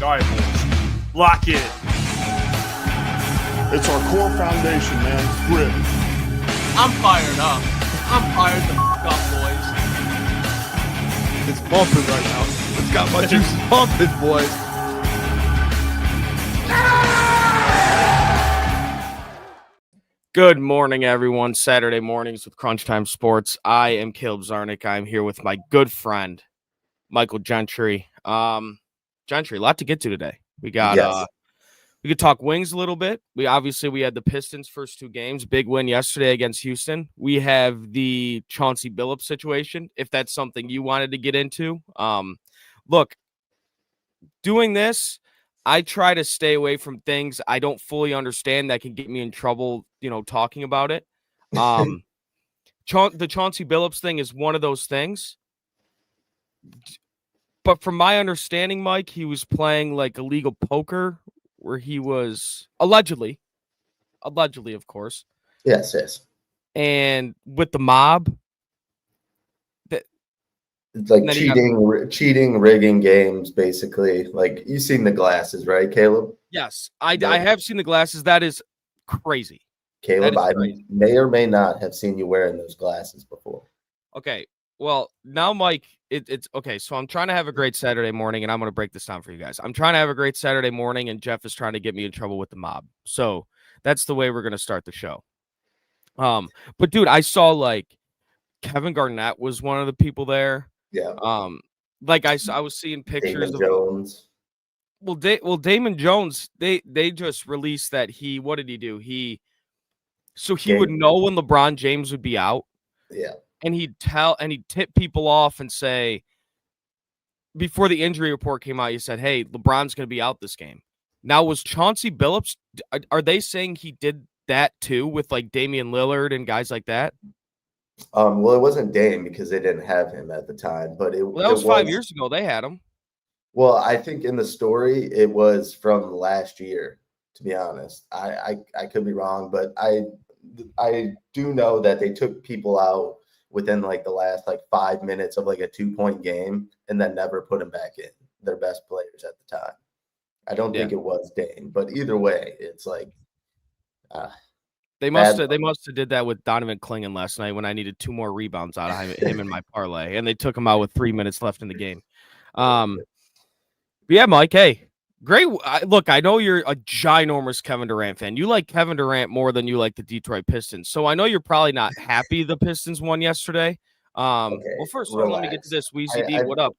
All right, boys. Lock in. It's our core foundation, man. Grit. I'm fired up. I'm fired the f*** up, boys. It's bumping right now. It's got my juices pumping, boys. Good morning, everyone. Saturday mornings with Crunch Time Sports. I am Caleb Czarnik. I'm here with my good friend, Michael Gentry. Gentry, a lot to get to today. We got we could talk wings a little bit. We had the Pistons first two games, big win yesterday against Houston. We have the Chauncey Billups situation, if that's something you wanted to get into. Look, doing this, I try to stay away from things I don't fully understand that can get me in trouble, talking about it. The Chauncey Billups thing is one of those things. But from my understanding, Mike, he was playing like illegal poker where he was allegedly, of course. Yes. And with the mob. It's like cheating, rigging games, basically. Like, you've seen the glasses, right, Caleb? Yes, I have seen the glasses. That is crazy. Caleb, I may or may not have seen you wearing those glasses before. Okay, well, now, Mike, it's okay. So I'm trying to have a great Saturday morning, and I'm going to break this down for you guys. I'm trying to have a great Saturday morning, and Jeff is trying to get me in trouble with the mob. So that's the way we're going to start the show. But, dude, I saw, like, Kevin Garnett was one of the people there. Yeah. I was seeing pictures Damon Jones. Damon Jones, they just released that what did he do? He would know when LeBron James would be out. Yeah. And he'd tip people off and say, before the injury report came out, he said, hey, LeBron's going to be out this game. Now, was Chauncey Billups, are they saying he did that too with like Damian Lillard and guys like that? Well, it wasn't Dame because they didn't have him at the time, but that was 5 years ago. They had him. Well, I think in the story it was from last year, to be honest. I could be wrong, but I do know that they took people out within like the last 5 minutes of like a 2-point game and then never put them back in, their best players at the time. I don't think it was Dame, but either way, it's like They must have did that with Donovan Clingan last night when I needed 2 more rebounds out of him in my parlay, and they took him out with 3 minutes left in the game. But yeah, Mike, hey, great. Look, I know you're a ginormous Kevin Durant fan. You like Kevin Durant more than you like the Detroit Pistons. So I know you're probably not happy the Pistons won yesterday. Well, first of all, let me get to this. Weezy D, what up?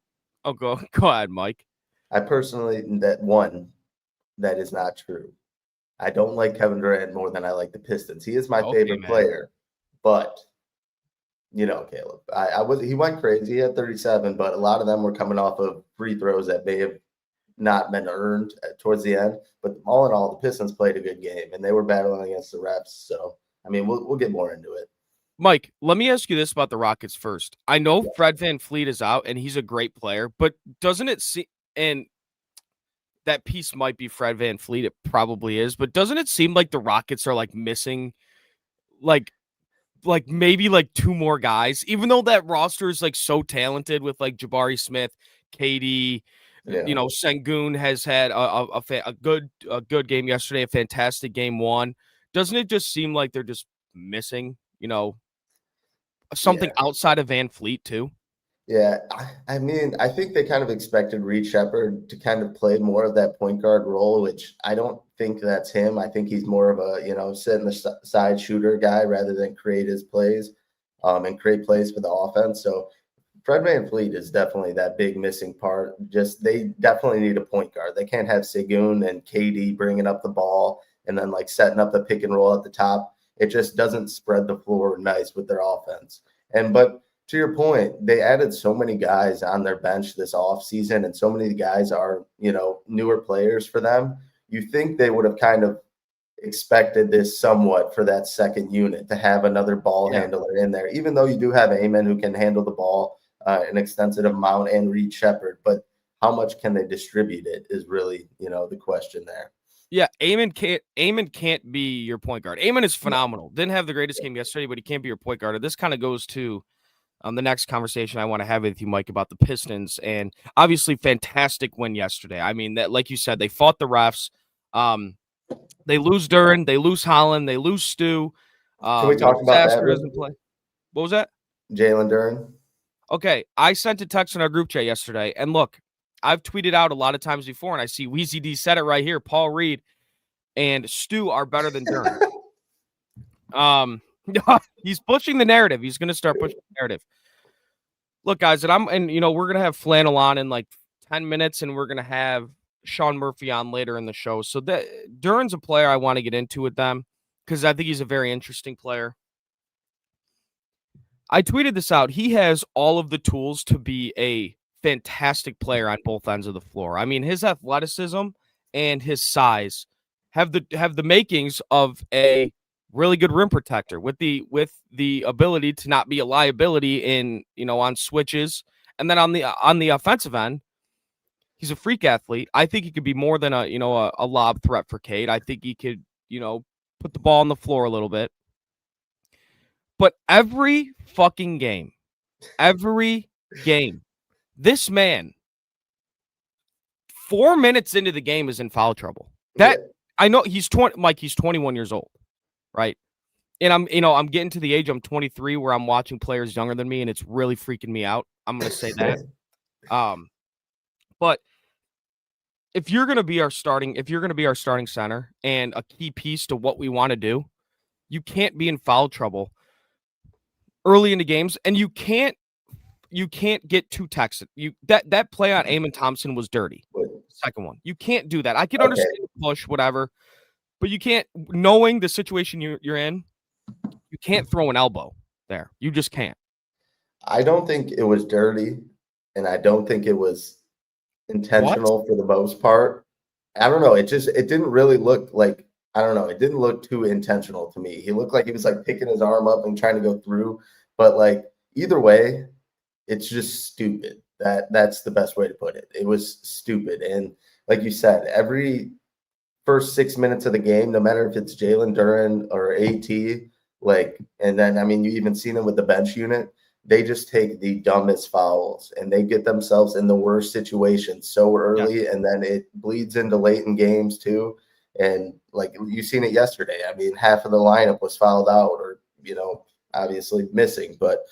Oh, go ahead, Mike. I personally, that is not true. I don't like Kevin Durant more than I like the Pistons. He is my favorite player, but Caleb, he went crazy. He had 37, but a lot of them were coming off of free throws that may have not been earned towards the end. But all in all, the Pistons played a good game, and they were battling against the refs. So, I mean, we'll get more into it. Mike, let me ask you this about the Rockets first. I know Fred VanVleet is out, and he's a great player, but doesn't it seem – and that piece might be Fred VanVleet. It probably is. But doesn't it seem like the Rockets are like missing like maybe like 2 more guys, even though that roster is like so talented with like Jabari Smith, KD, Sengun has had a good game yesterday, a fantastic game 1. Doesn't it just seem like they're just missing, something outside of VanVleet too? Yeah, I mean, I think they kind of expected Reed Shepherd to kind of play more of that point guard role, which I don't think that's him. I think he's more of a, sit in the side shooter guy rather than create his plays and create plays for the offense. So Fred VanVleet is definitely that big missing part. They definitely need a point guard. They can't have Sengun and KD bringing up the ball and then like setting up the pick and roll at the top. It just doesn't spread the floor nice with their offense. But to your point, they added so many guys on their bench this offseason, and so many guys are, newer players for them. You think they would have kind of expected this somewhat for that second unit to have another ball handler in there, even though you do have Amen who can handle the ball an extensive amount and Reed Shepherd. But how much can they distribute it is really, the question there. Yeah, Amen can't be your point guard. Amen is phenomenal. Didn't have the greatest game yesterday, but he can't be your point guard. This kind of goes to the next conversation I want to have with you, Mike, about the Pistons, and obviously fantastic win yesterday. I mean, that, like you said, they fought the refs. They lose Duren, they lose Holland, they lose Stu. Can we talk about that? Doesn't play. What was that? Jalen Duren. Okay, I sent a text in our group chat yesterday, and look, I've tweeted out a lot of times before, and I see Weezy D said it right here. Paul Reed and Stu are better than Duren. He's pushing the narrative. He's going to start pushing the narrative. Look, guys, and we're going to have Flannel on in like 10 minutes, and we're going to have Sean Murphy on later in the show. So Duren's a player I want to get into with them because I think he's a very interesting player. I tweeted this out. He has all of the tools to be a fantastic player on both ends of the floor. I mean, his athleticism and his size have the makings of a really good rim protector with the ability to not be a liability in, on switches. And then on the offensive end, he's a freak athlete. I think he could be more than a lob threat for Cade. I think he could, put the ball on the floor a little bit. But every fucking game, this man, 4 minutes into the game is in foul trouble. I know he's 20, Mike, he's 21 years old, right? And I'm getting to the age, I'm 23, where I'm watching players younger than me, and it's really freaking me out. I'm going to say that. But if you're going to be our starting center and a key piece to what we want to do, you can't be in foul trouble early into games, and you can't get too texted. That play on Amon Thompson was dirty. Second one. You can't do that. I can understand the push, whatever, but you can't, knowing the situation you're in, you can't throw an elbow there. You just can't. I don't think it was dirty, and I don't think it was intentional for the most part. I don't know. It didn't really look like, I don't know. It didn't look too intentional to me. He looked like he was like picking his arm up and trying to go through, but like either way, it's just stupid. That's the best way to put it. It was stupid. And like you said, every first 6 minutes of the game, no matter if it's Jalen Duren or AT, and then, I mean, you even seen them with the bench unit, they just take the dumbest fouls and they get themselves in the worst situations so early. And then it bleeds into late in games too. And like you seen it yesterday. I mean, half of the lineup was fouled out or, obviously missing, but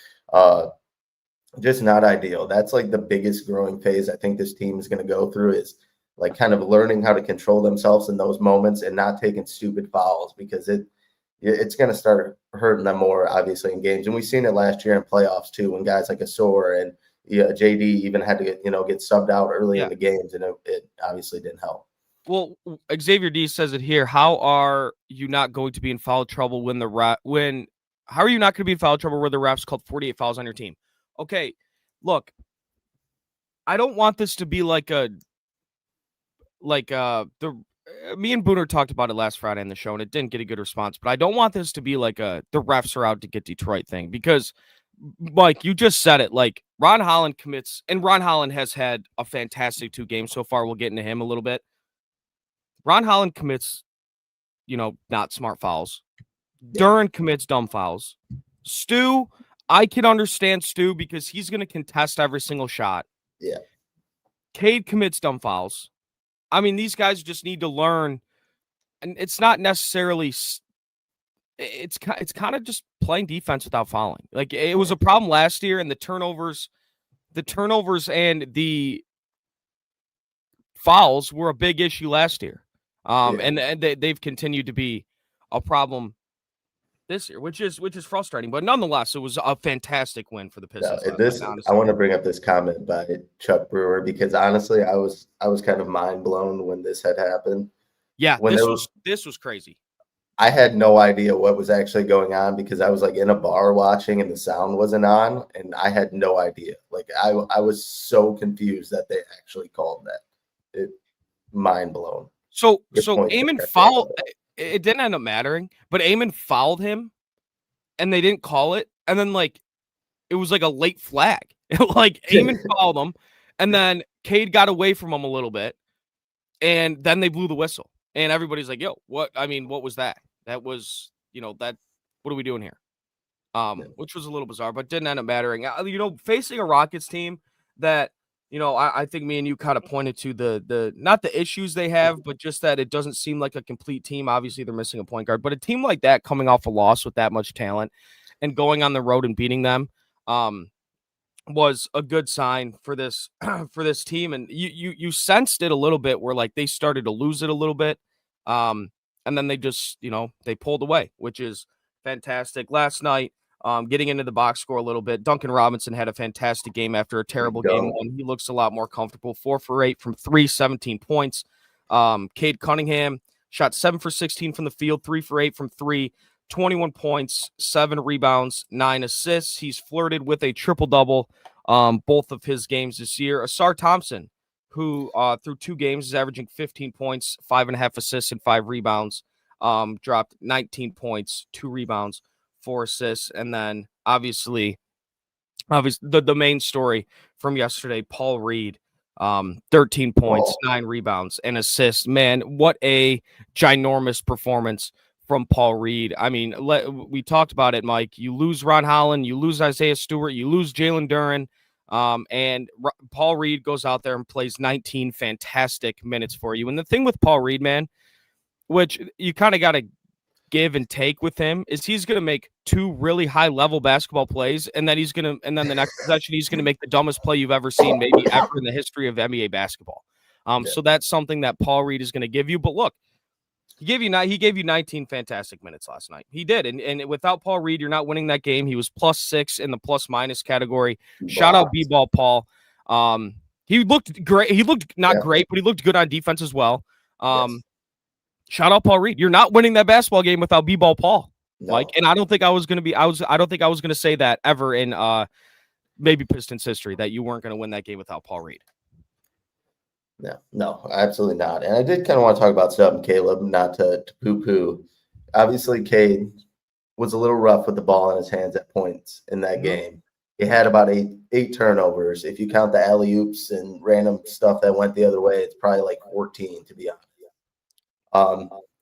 just not ideal. That's like the biggest growing phase I think this team is going to go through is like kind of learning how to control themselves in those moments and not taking stupid fouls because it's going to start hurting them more obviously in games. And we've seen it last year in playoffs too, when guys like Asor and JD even had to get subbed out early in the games, and it obviously didn't help. Well, Xavier D says it here. How are you not going to be in foul trouble how are you not going to be in foul trouble where the refs called 48 fouls on your team? Okay, look, I don't want this to be me and Booner talked about it last Friday in the show, and it didn't get a good response, but I don't want this to be like the refs are out to get Detroit thing, because, Mike, you just said it, like, Ron Holland commits, and Ron Holland has had a fantastic 2 games so far. We'll get into him a little bit. Ron Holland commits, not smart fouls. Duren commits dumb fouls. Stu, I can understand Stu because he's going to contest every single shot. Yeah. Cade commits dumb fouls. I mean, these guys just need to learn, and it's not necessarily. It's kind of just playing defense without fouling. Like it was a problem last year, and the turnovers and the fouls were a big issue last year. And they've continued to be a problem this year, which is frustrating, but nonetheless, it was a fantastic win for the Pistons. I want to bring up this comment by Chuck Brewer because honestly, I was kind of mind blown when this had happened. Yeah, this was crazy. I had no idea what was actually going on because I was like in a bar watching and the sound wasn't on, and I had no idea. Like I was so confused that they actually called that. Mind blown. So Amon fouled. It didn't end up mattering, but Amon fouled him, and they didn't call it. And then, it was like a late flag. Amon fouled him, and then Cade got away from him a little bit, and then they blew the whistle. And everybody's like, yo, what? I mean, what was that? That was, what are we doing here? which was a little bizarre, but didn't end up mattering. Facing a Rockets team that, I think me and you kind of pointed to the not the issues they have, but just that it doesn't seem like a complete team. Obviously, they're missing a point guard, but a team like that coming off a loss with that much talent and going on the road and beating them was a good sign for this for this team. And you sensed it a little bit where like they started to lose it a little bit, and then they just they pulled away, which is fantastic. Last night, getting into the box score a little bit, Duncan Robinson had a fantastic game after a terrible game one. He looks a lot more comfortable. 4 for 8 from 3, 17 points. Cade Cunningham shot 7 for 16 from the field, 3 for 8 from 3, 21 points, 7 rebounds, 9 assists. He's flirted with a triple-double both of his games this year. Asar Thompson, who through 2 games is averaging 15 points, 5.5 assists, and 5 rebounds, dropped 19 points, 2 rebounds, 4 assists. And then obviously the main story from yesterday, Paul Reed, 13 points, 9 rebounds, and assists. Man, what a ginormous performance from Paul Reed. I mean, we talked about it, Mike. You lose Ron Holland, you lose Isaiah Stewart, you lose Jalen Duren, and Paul Reed goes out there and plays 19 fantastic minutes for you. And the thing with Paul Reed, man, which you kind of got to give and take with him, is he's going to make 2 really high-level basketball plays, and then the next possession he's going to make the dumbest play you've ever seen, maybe ever in the history of NBA basketball. So that's something that Paul Reed is going to give you. But look, he gave you 19 fantastic minutes last night. He did, and without Paul Reed, you're not winning that game. He was +6 in the plus-minus category. Shout out B-Ball Paul. He looked great. He looked not great, but he looked good on defense as well. Shout out Paul Reed. You're not winning that basketball game without B-Ball Paul, Mike. And I don't think I was going to say that ever in maybe Pistons history, that you weren't going to win that game without Paul Reed. No, absolutely not. And I did kind of want to talk about something, Caleb, not to poo-poo. Obviously, Cade was a little rough with the ball in his hands at points in that game. He had about eight turnovers. If you count the alley-oops and random stuff that went the other way, it's probably like 14, to be honest.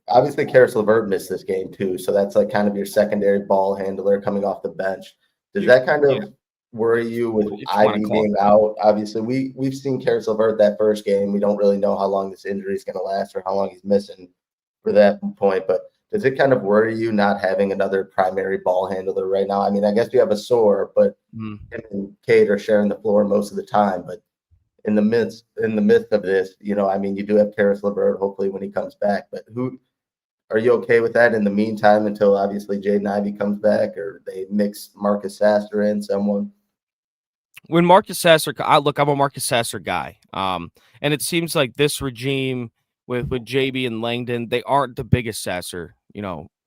Obviously, Karis LeVert missed this game too, so that's like kind of your secondary ball handler coming off the bench. Does that kind of worry you with Ivy being out? Obviously, we've seen Karis LeVert that first game. We don't really know how long this injury is going to last or how long he's missing for that point, but does it kind of worry you not having another primary ball handler right now? I mean, I guess you have a Sore, but him and Cade are sharing the floor most of the time, but in the midst of this, I mean, you do have Karis LeVert, hopefully when he comes back. But are you okay with that in the meantime until obviously Jaden Ivey comes back, or they mix Marcus Sasser in someone? When Marcus Sasser, I'm a Marcus Sasser guy, and it seems like this regime with JB and Langdon, they aren't the biggest Sasser,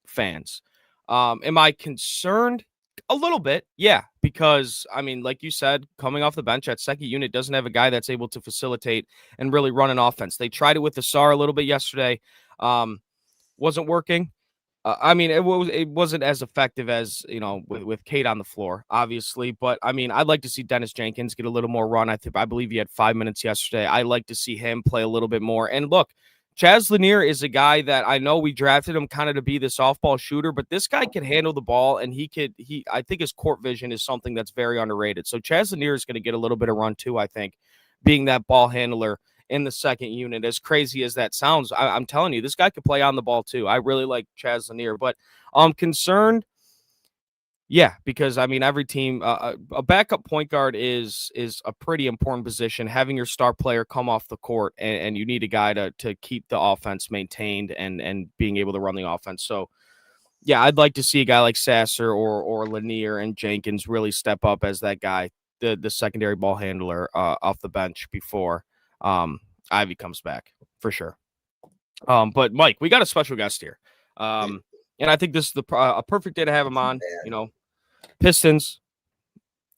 fans. Am I concerned? A little bit, yeah, because, I mean, like you said, coming off the bench, that second unit doesn't have a guy that's able to facilitate and really run an offense. They tried it with Asar a little bit yesterday. Wasn't working. I mean, it wasn't as effective as, with Cade on the floor, obviously. But, I mean, I'd like to see Dennis Jenkins get a little more run. I believe he had 5 minutes yesterday. I like to see him play a little bit more. And, look, Chaz Lanier is a guy that I know we drafted him kind of to be the softball shooter, but this guy can handle the ball, and I think his court vision is something that's very underrated. So Chaz Lanier is going to get a little bit of run too, I think, being that ball handler in the second unit. As crazy as that sounds, I'm telling you, this guy could play on the ball too. I really like Chaz Lanier, but I'm concerned. Yeah, because, I mean, every team, a backup point guard is a pretty important position. Having your star player come off the court, and you need a guy to keep the offense maintained and being able to run the offense. So, yeah, I'd like to see a guy like Sasser or Lanier and Jenkins really step up as that guy, the secondary ball handler off the bench before Ivy comes back, for sure. But, Mike, we got a special guest here. And I think this is a perfect day to have him on. Pistons,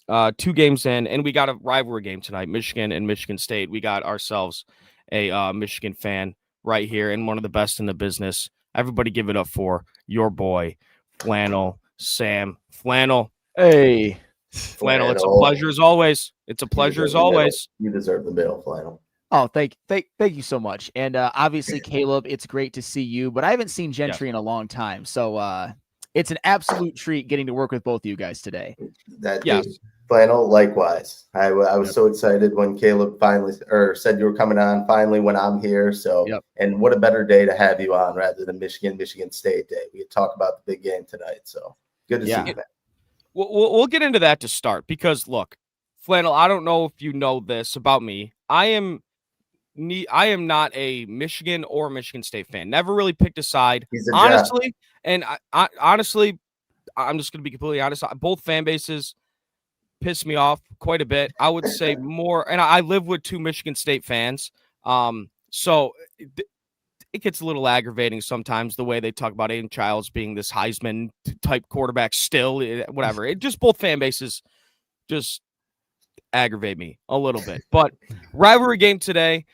2 games in, and we got a rivalry game tonight, Michigan and Michigan State. We got ourselves a Michigan fan right here and one of the best in the business. Everybody give it up for your boy, Flannel Sam. Flannel. Hey. Flannel, it's a pleasure as always. It's a pleasure as always. You deserve the middle, Flannel. Oh, thank you so much. And obviously, Caleb, it's great to see you, but I haven't seen Gentry in a long time. So It's an absolute treat getting to work with both of you guys today. Yes. Flannel, likewise. I was so excited when Caleb finally said you were coming on finally when I'm here. So, and what a better day to have you on rather than Michigan State Day. We could talk about the big game tonight. So good to see you, man. We'll get into that to start because look, Flannel, I don't know if you know this about me. I am not a Michigan or Michigan State fan. Never really picked a side, honestly. And I honestly, I'm just going to be completely honest. Both fan bases piss me off quite a bit. I would say more, and I live with 2 Michigan State fans. So it gets a little aggravating sometimes the way they talk about Aiden Childs being this Heisman type quarterback still, whatever. It just both fan bases just aggravate me a little bit. But rivalry game today.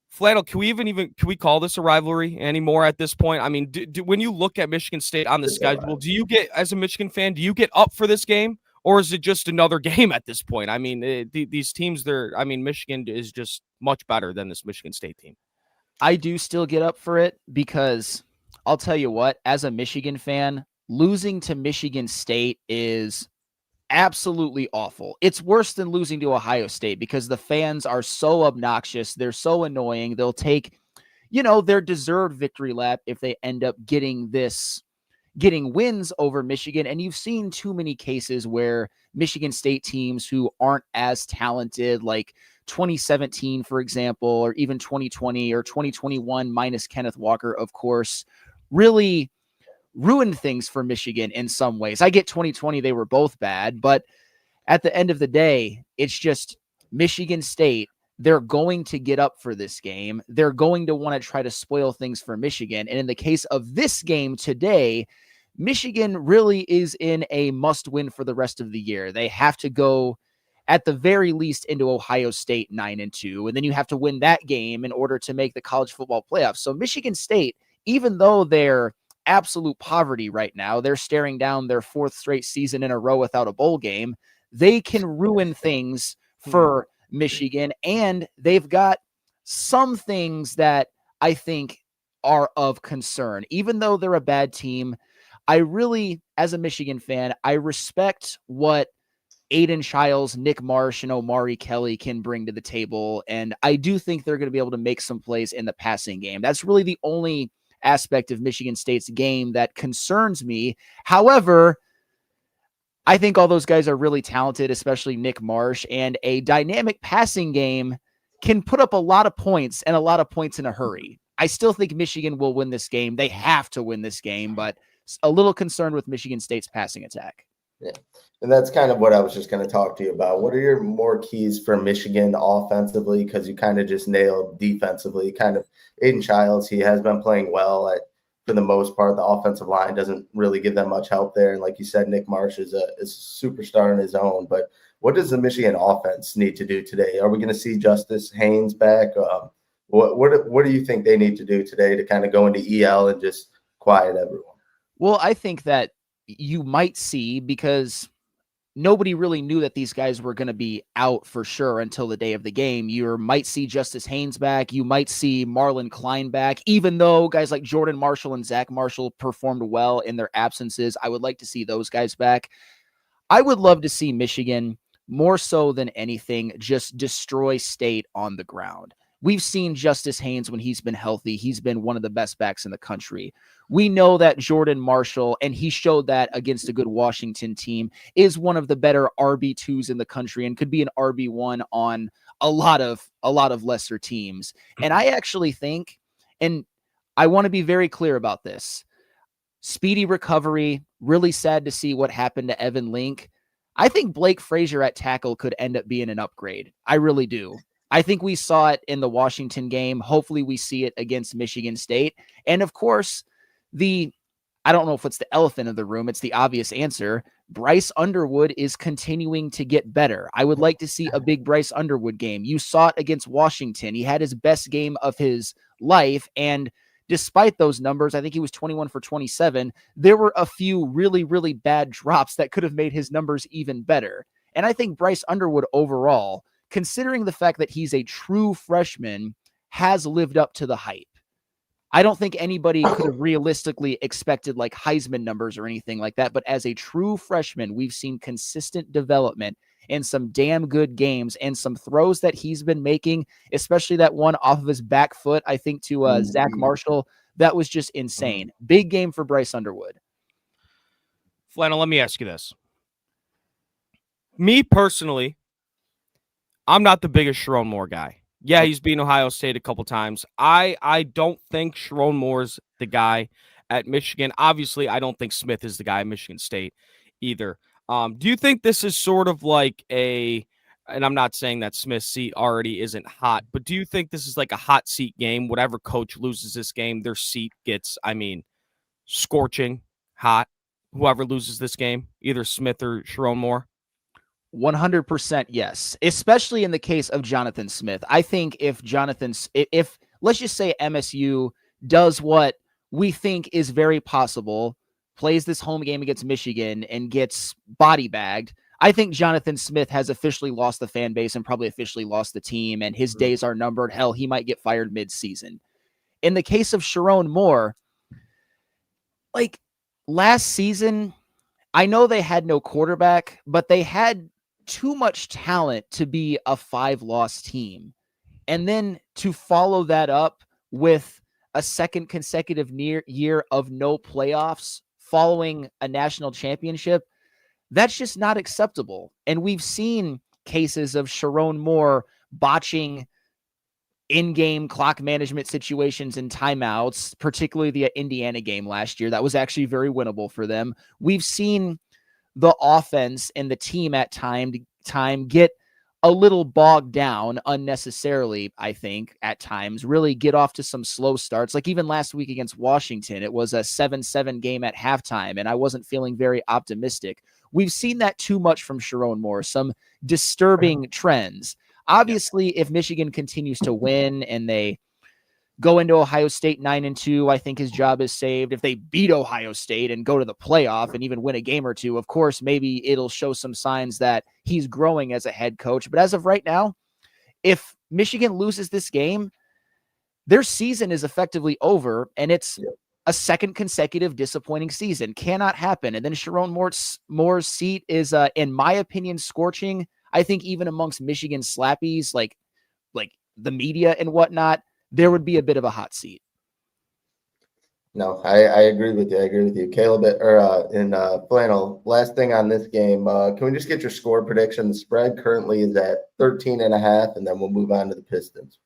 Flannel, can we call this a rivalry anymore at this point? I mean, when you look at Michigan State on the schedule, do you get, as a Michigan fan, do you get up for this game? Or is it just another game at this point? I mean, these teams, Michigan is just much better than this Michigan State team. I do still get up for it because I'll tell you what, as a Michigan fan, losing to Michigan State is absolutely awful. It's worse than losing to Ohio State because the fans are so obnoxious. They're so annoying. They'll take, their deserved victory lap if they end up getting wins over Michigan. And you've seen too many cases where Michigan State teams who aren't as talented, like 2017, for example, or even 2020 or 2021 minus Kenneth Walker, of course, really ruined things for Michigan in some ways. I get 2020, they were both bad, but at the end of the day, it's just Michigan State. They're going to get up for this game. They're going to want to try to spoil things for Michigan. And in the case of this game today, Michigan really is in a must-win for the rest of the year. They have to go at the very least into Ohio State 9-2, and then you have to win that game in order to make the college football playoffs. So Michigan State, even though they're absolute poverty right now, they're staring down their 4th straight season in a row without a bowl game, they can ruin things for Michigan, and they've got some things that I think are of concern. Even though they're a bad team, I really, as a Michigan fan, I respect what Aiden Childs, Nick Marsh, and Omari Kelly can bring to the table, and I do think they're going to be able to make some plays in the passing game. That's really the only aspect of Michigan State's game that concerns me. However, I think all those guys are really talented, especially Nick Marsh, and a dynamic passing game can put up a lot of points and a lot of points in a hurry. I still think Michigan will win this game. They have to win this game, but a little concerned with Michigan State's passing attack. Yeah. And that's kind of what I was just going to talk to you about. What are your more keys for Michigan offensively? Because you kind of just nailed defensively. Kind of Aiden Childs, he has been playing well. For the most part, the offensive line doesn't really give them much help there. And like you said, Nick Marsh is a superstar in his own. But what does the Michigan offense need to do today? Are we going to see Justice Haynes back? What do you think they need to do today to kind of go into EL and just quiet everyone? Well, I think that you might see, because nobody really knew that these guys were going to be out for sure until the day of the game. You might see Justice Haynes back. You might see Marlon Klein back, even though guys like Jordan Marshall and Zach Marshall performed well in their absences. I would like to see those guys back. I would love to see Michigan, more so than anything, just destroy State on the ground. We've seen Justice Haynes when he's been healthy. He's been one of the best backs in the country. We know that Jordan Marshall, and he showed that against a good Washington team, is one of the better RB2s in the country and could be an RB1 on a lot of lesser teams. And I actually think, and I want to be very clear about this, speedy recovery, really sad to see what happened to Evan Link. I think Blake Frazier at tackle could end up being an upgrade. I really do. I think we saw it in the Washington game. Hopefully we see it against Michigan State. And of course, I don't know if it's the elephant in the room, it's the obvious answer. Bryce Underwood is continuing to get better. I would like to see a big Bryce Underwood game. You saw it against Washington. He had his best game of his life. And despite those numbers, I think he was 21 for 27. There were a few really, really bad drops that could have made his numbers even better. And I think Bryce Underwood overall, considering the fact that he's a true freshman, has lived up to the hype. I don't think anybody could have realistically expected like Heisman numbers or anything like that. But as a true freshman, we've seen consistent development in some damn good games and some throws that he's been making, especially that one off of his back foot, I think, to Zach Marshall. That was just insane. Big game for Bryce Underwood. Flannel, let me ask you this. Me personally, I'm not the biggest Sharon Moore guy. Yeah, he's beaten Ohio State a couple times. I don't think Sharon Moore's the guy at Michigan. Obviously, I don't think Smith is the guy at Michigan State either. Do you think this is sort of like and I'm not saying that Smith's seat already isn't hot, but do you think this is like a hot seat game? Whatever coach loses this game, their seat gets, scorching hot. Whoever loses this game, either Smith or Sharon Moore? 100% yes, especially in the case of Jonathan Smith. I think if let's just say MSU does what we think is very possible, plays this home game against Michigan and gets body bagged, I think Jonathan Smith has officially lost the fan base and probably officially lost the team, and his days are numbered. Hell, he might get fired mid-season. In the case of Sharon Moore, like last season, I know they had no quarterback, but they had too much talent to be a 5-loss team. And then to follow that up with a second consecutive year of no playoffs following a national championship, that's just not acceptable. And we've seen cases of Sharon Moore botching in-game clock management situations and timeouts, particularly the Indiana game last year. That was actually very winnable for them. We've seen the offense and the team at time get a little bogged down unnecessarily, I think, at times, really get off to some slow starts. Like even last week against Washington, it was a 7-7 game at halftime, and I wasn't feeling very optimistic. We've seen that too much from Sharon Moore, some disturbing trends. Obviously, if Michigan continues to win and they go into Ohio State 9-2, I think his job is saved. If they beat Ohio State and go to the playoff and even win a game or two, of course, maybe it'll show some signs that he's growing as a head coach. But as of right now, if Michigan loses this game, their season is effectively over, and it's a second consecutive disappointing season. Cannot happen. And then Sharon Moore's seat is, in my opinion, scorching. I think even amongst Michigan slappies, like the media and whatnot, there would be a bit of a hot seat. No, I agree with you. Caleb, in Flannel, last thing on this game, can we just get your score prediction? The spread currently is at 13.5, and then we'll move on to the Pistons.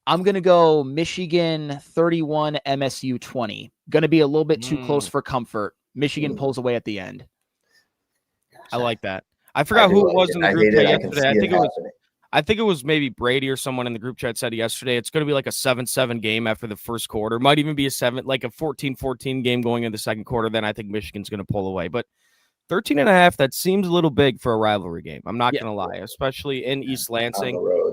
I'm going to go Michigan 31, MSU 20. Going to be a little bit too close for comfort. Michigan pulls away at the end. I like that. I forgot who it was in the group chat yesterday. I think it was maybe Brady or someone in the group chat said yesterday it's going to be like a 7-7 game after the first quarter. Might even be a 14-14 game going into the second quarter. Then I think Michigan's going to pull away. But 13.5, that seems a little big for a rivalry game. I'm not going to lie, especially in East Lansing. On the road,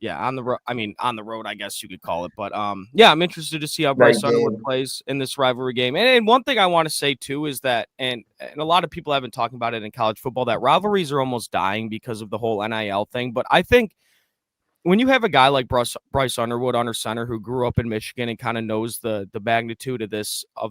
on the road. On the road, I guess you could call it. But I'm interested to see how Bryce Underwood plays in this rivalry game. And one thing I want to say too is that, and a lot of people have been talking about it in college football, that rivalries are almost dying because of the whole NIL thing. But I think when you have a guy like Bryce Underwood under center who grew up in Michigan and kind of knows the magnitude of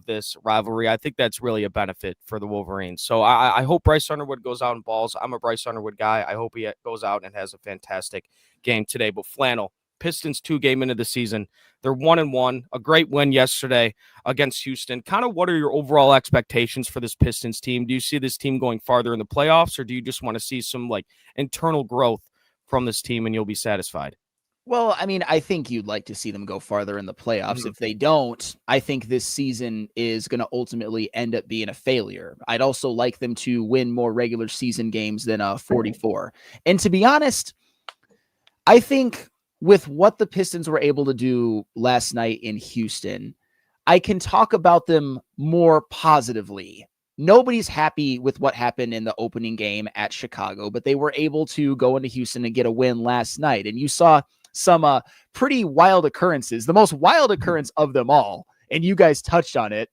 this rivalry, I think that's really a benefit for the Wolverines. So I hope Bryce Underwood goes out and balls. I'm a Bryce Underwood guy. I hope he goes out and has a fantastic game today. But Flannel, Pistons 2 game into the season, they're 1-1, a great win yesterday against Houston. Kind of what are your overall expectations for this Pistons team? Do you see this team going farther in the playoffs, or do you just want to see some internal growth from this team and you'll be satisfied? Well, I think you'd like to see them go farther in the playoffs. If they don't, I think this season is going to ultimately end up being a failure. I'd also like them to win more regular season games than 44. And to be honest, I think with what the Pistons were able to do last night in Houston, I can talk about them more positively. Nobody's happy with what happened in the opening game at Chicago, but they were able to go into Houston and get a win last night. And you saw some pretty wild occurrences, the most wild occurrence of them all, and you guys touched on it.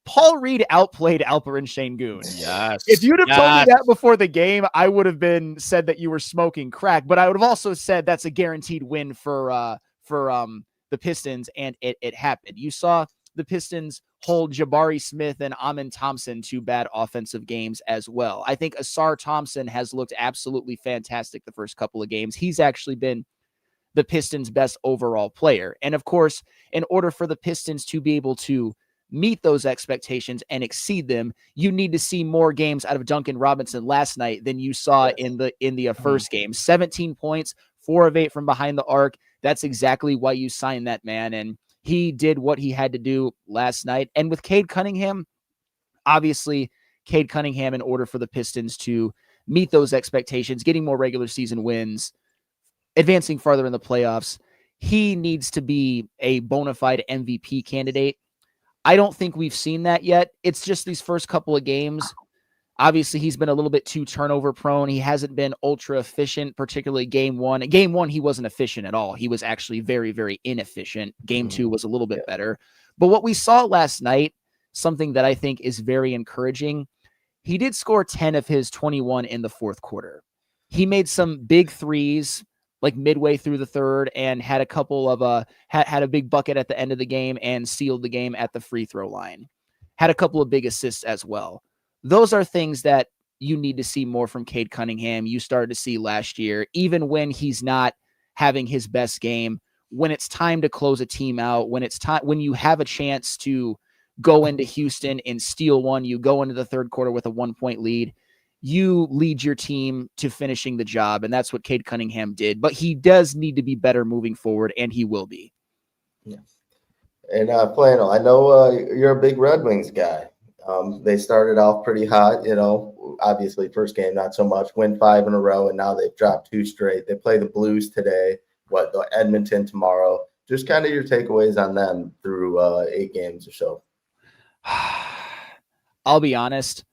Paul Reed outplayed Alperen Şengün. Yes. If you'd have told me that before the game, I would have said that you were smoking crack, but I would have also said that's a guaranteed win for the Pistons, and it happened. You saw the Pistons hold Jabari Smith and Amin Thompson to bad offensive games as well. I think Asar Thompson has looked absolutely fantastic the first couple of games. He's actually been the Pistons' best overall player. And of course, in order for the Pistons to be able to meet those expectations and exceed them, you need to see more games out of Duncan Robinson last night than you saw in the first game. 17 points, 4 of 8 from behind the arc. That's exactly why you signed that man. And he did what he had to do last night. And with Cade Cunningham, obviously, Cade Cunningham, in order for the Pistons to meet those expectations, getting more regular season wins, advancing farther in the playoffs, he needs to be a bona fide MVP candidate. I don't think we've seen that yet. It's just these first couple of games. Obviously, he's been a little bit too turnover prone. He hasn't been ultra efficient, particularly game one. Game one, he wasn't efficient at all. He was actually very, very inefficient. Game two was a little bit better. But what we saw last night, something that I think is very encouraging, he did score 10 of his 21 in the fourth quarter. He made some big threes like midway through the third and had a couple of had a big bucket at the end of the game and sealed the game at the free throw line. Had a couple of big assists as well. Those are things that you need to see more from Cade Cunningham. You started to see last year, even when he's not having his best game, when it's time to close a team out, when it's time, when you have a chance to go into Houston and steal one, you go into the third quarter with a 1-point lead, you lead your team to finishing the job. And that's what Cade Cunningham did, but he does need to be better moving forward, and he will be. Yeah. And Flannel, I know you're a big Red Wings guy. They started off pretty hot, obviously first game, not so much, win 5 in a row, and now they've dropped 2 straight. They play the Blues today, Edmonton tomorrow. Just kind of your takeaways on them through 8 games or so. I'll be honest.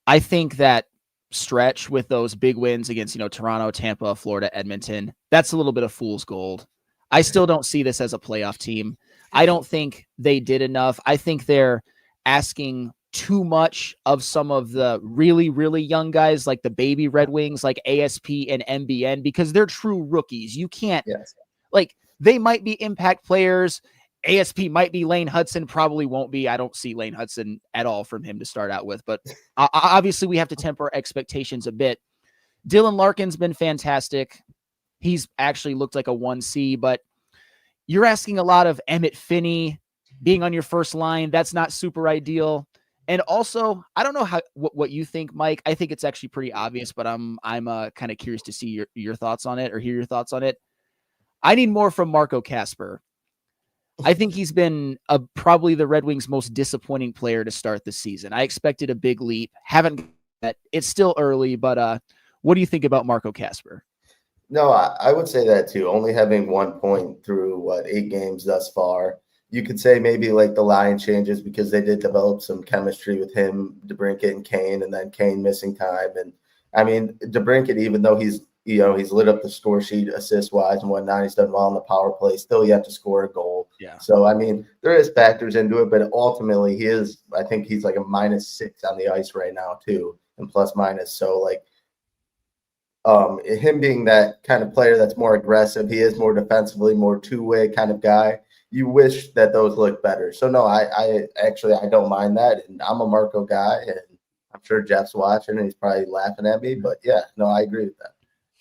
I think that stretch with those big wins against, Toronto, Tampa, Florida, Edmonton, that's a little bit of fool's gold. I still don't see this as a playoff team. I don't think they did enough. I think they're asking too much of some of the really, really young guys like the baby Red Wings, like ASP and MBN, because they're true rookies. You can't, they might be impact players. ASP might be Lane Hudson, probably won't be. I don't see Lane Hudson at all from him to start out with, but obviously we have to temper expectations a bit. Dylan Larkin's been fantastic. He's actually looked like a 1C, but you're asking a lot of Emmett Finney being on your first line. That's not super ideal. And also, I don't know what you think, Mike. I think it's actually pretty obvious, but I'm kind of curious to see your thoughts on it or hear your thoughts on it. I need more from Marco Kasper. I think he's been probably the Red Wings' most disappointing player to start the season. I expected a big leap. Haven't that. It's still early, but what do you think about Marco Kasper? No, I would say that too. Only having 1 point through 8 games thus far. You could say maybe like the line changes because they did develop some chemistry with him, DeBrincat and Kane, and then Kane missing time. And I mean, DeBrincat, even though he's lit up the score sheet assist-wise and whatnot, he's done well in the power play, still yet to score a goal. Yeah. So, I mean, there is factors into it, but ultimately I think he's like a -6 on the ice right now too, and plus-minus. So, him being that kind of player that's more aggressive, he is more defensively, more two-way kind of guy. You wish that those look better. So, no, I don't mind that. And I'm a Marco guy, and I'm sure Jeff's watching, and he's probably laughing at me. But, yeah, no, I agree with that.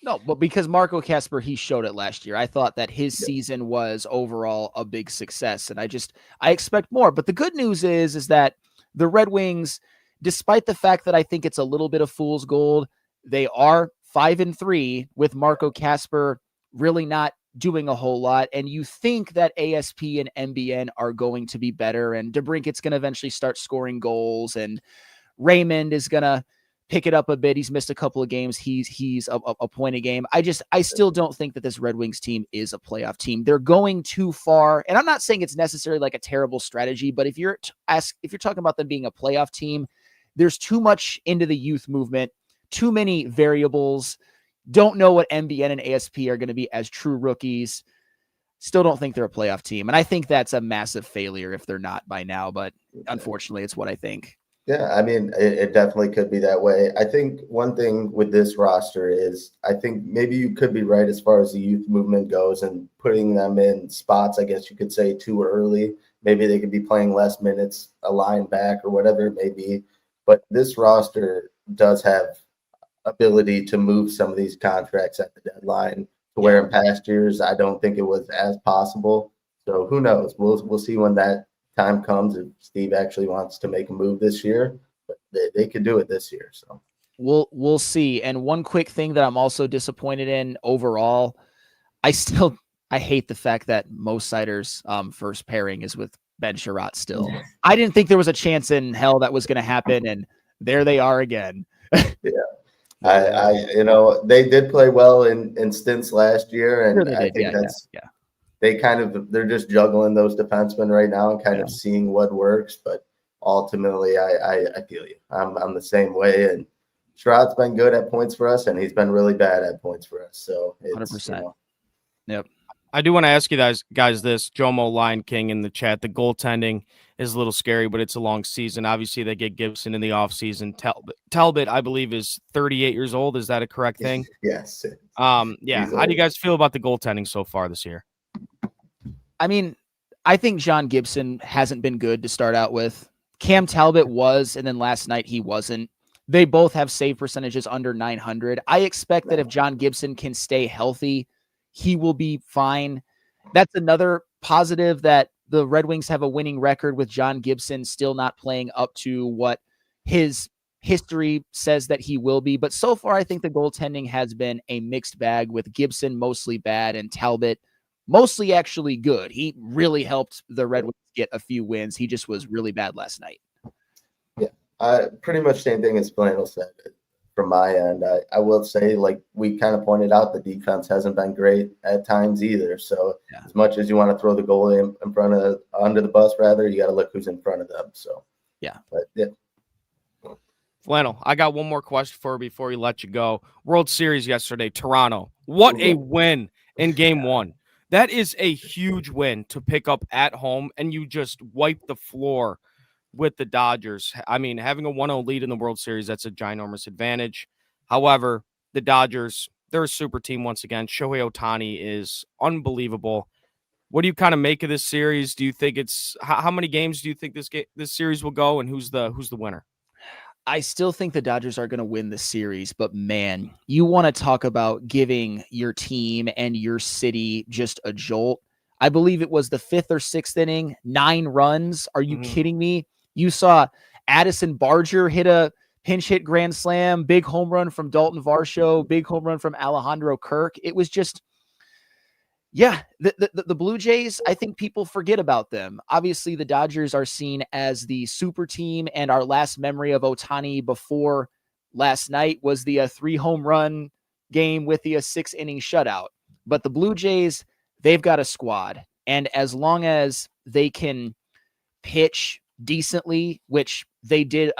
No, but because Marco Kasper, he showed it last year. I thought that his season was overall a big success, and I expect more. But the good news is that the Red Wings, despite the fact that I think it's a little bit of fool's gold, they are 5-3 with Marco Kasper really not doing a whole lot. And you think that ASP and MBN are going to be better, and DeBrincat's going to eventually start scoring goals, and Raymond is going to pick it up a bit. He's missed a couple of games. He's a point a game. I still don't think that this Red Wings team is a playoff team. They're going too far. And I'm not saying it's necessarily like a terrible strategy, but if you're talking about them being a playoff team, there's too much into the youth movement, too many variables. Don't know what MBN and ASP are going to be as true rookies. Still don't think they're a playoff team. And I think that's a massive failure if they're not by now, but unfortunately it's what I think. Yeah, I mean, it definitely could be that way. I think one thing with this roster is I think maybe you could be right as far as the youth movement goes and putting them in spots, I guess you could say, too early. Maybe they could be playing less minutes, a line back or whatever it may be. But this roster does have ability to move some of these contracts at the deadline to where in past years I don't think it was as possible. So who knows? We'll see when that time comes if Steve actually wants to make a move this year, but they could do it this year. So we'll see. And one quick thing that I'm also disappointed in overall, I hate the fact that Mo Sider's first pairing is with Ben Sherratt still. I didn't think there was a chance in hell that was going to happen, and there they are again. I they did play well in stints last year, and I think they're just juggling those defensemen right now and kind of seeing what works. But ultimately, I feel you. I'm the same way, and Sherratt's been good at points for us, and he's been really bad at points for us. So 100%. Yep. I do want to ask you guys this. Jomo Lion King in the chat. The goaltending is a little scary, but it's a long season. Obviously, they get Gibson in the offseason. Talbot, I believe, is 38 years old. Is that a correct thing? Yes. How do you guys feel about the goaltending so far this year? I mean, I think John Gibson hasn't been good to start out with. Cam Talbot was, and then last night he wasn't. They both have save percentages under 900. I expect that if John Gibson can stay healthy, he will be fine. That's another positive, that the Red Wings have a winning record with John Gibson still not playing up to what his history says that he will be. But so far, I think the goaltending has been a mixed bag, with Gibson mostly bad and Talbot mostly actually good. He really helped the Red Wings get a few wins. He just was really bad last night. Yeah, pretty much same thing as Flannel said. From my end, I will say, like we kind of pointed out, the defense hasn't been great at times either. So as much as you want to throw the goalie in front of under the bus, rather, you got to look who's in front of them. So Flannel, I got one more question for you before we let you go. World Series yesterday, Toronto. What a win in Game 1. That is a huge win to pick up at home, and you just wipe the floor with the Dodgers. I mean, having a 1-0 lead in the World Series, that's a ginormous advantage. However, the Dodgers, they're a super team once again. Shohei Ohtani is unbelievable. What do you kind of make of this series? Do you think it's how many games do you think this series will go, and who's the winner? I still think the Dodgers are going to win the series, but man, you want to talk about giving your team and your city just a jolt. I believe it was the 5th or 6th inning, 9 runs. Are you kidding me? You saw Addison Barger hit a pinch hit grand slam, big home run from Dalton Varsho, big home run from Alejandro Kirk. It was just, the Blue Jays, I think people forget about them. Obviously, the Dodgers are seen as the super team, and our last memory of Ohtani before last night was the 3-home run game with the 6-inning shutout. But the Blue Jays, they've got a squad, and as long as they can pitch decently, which they did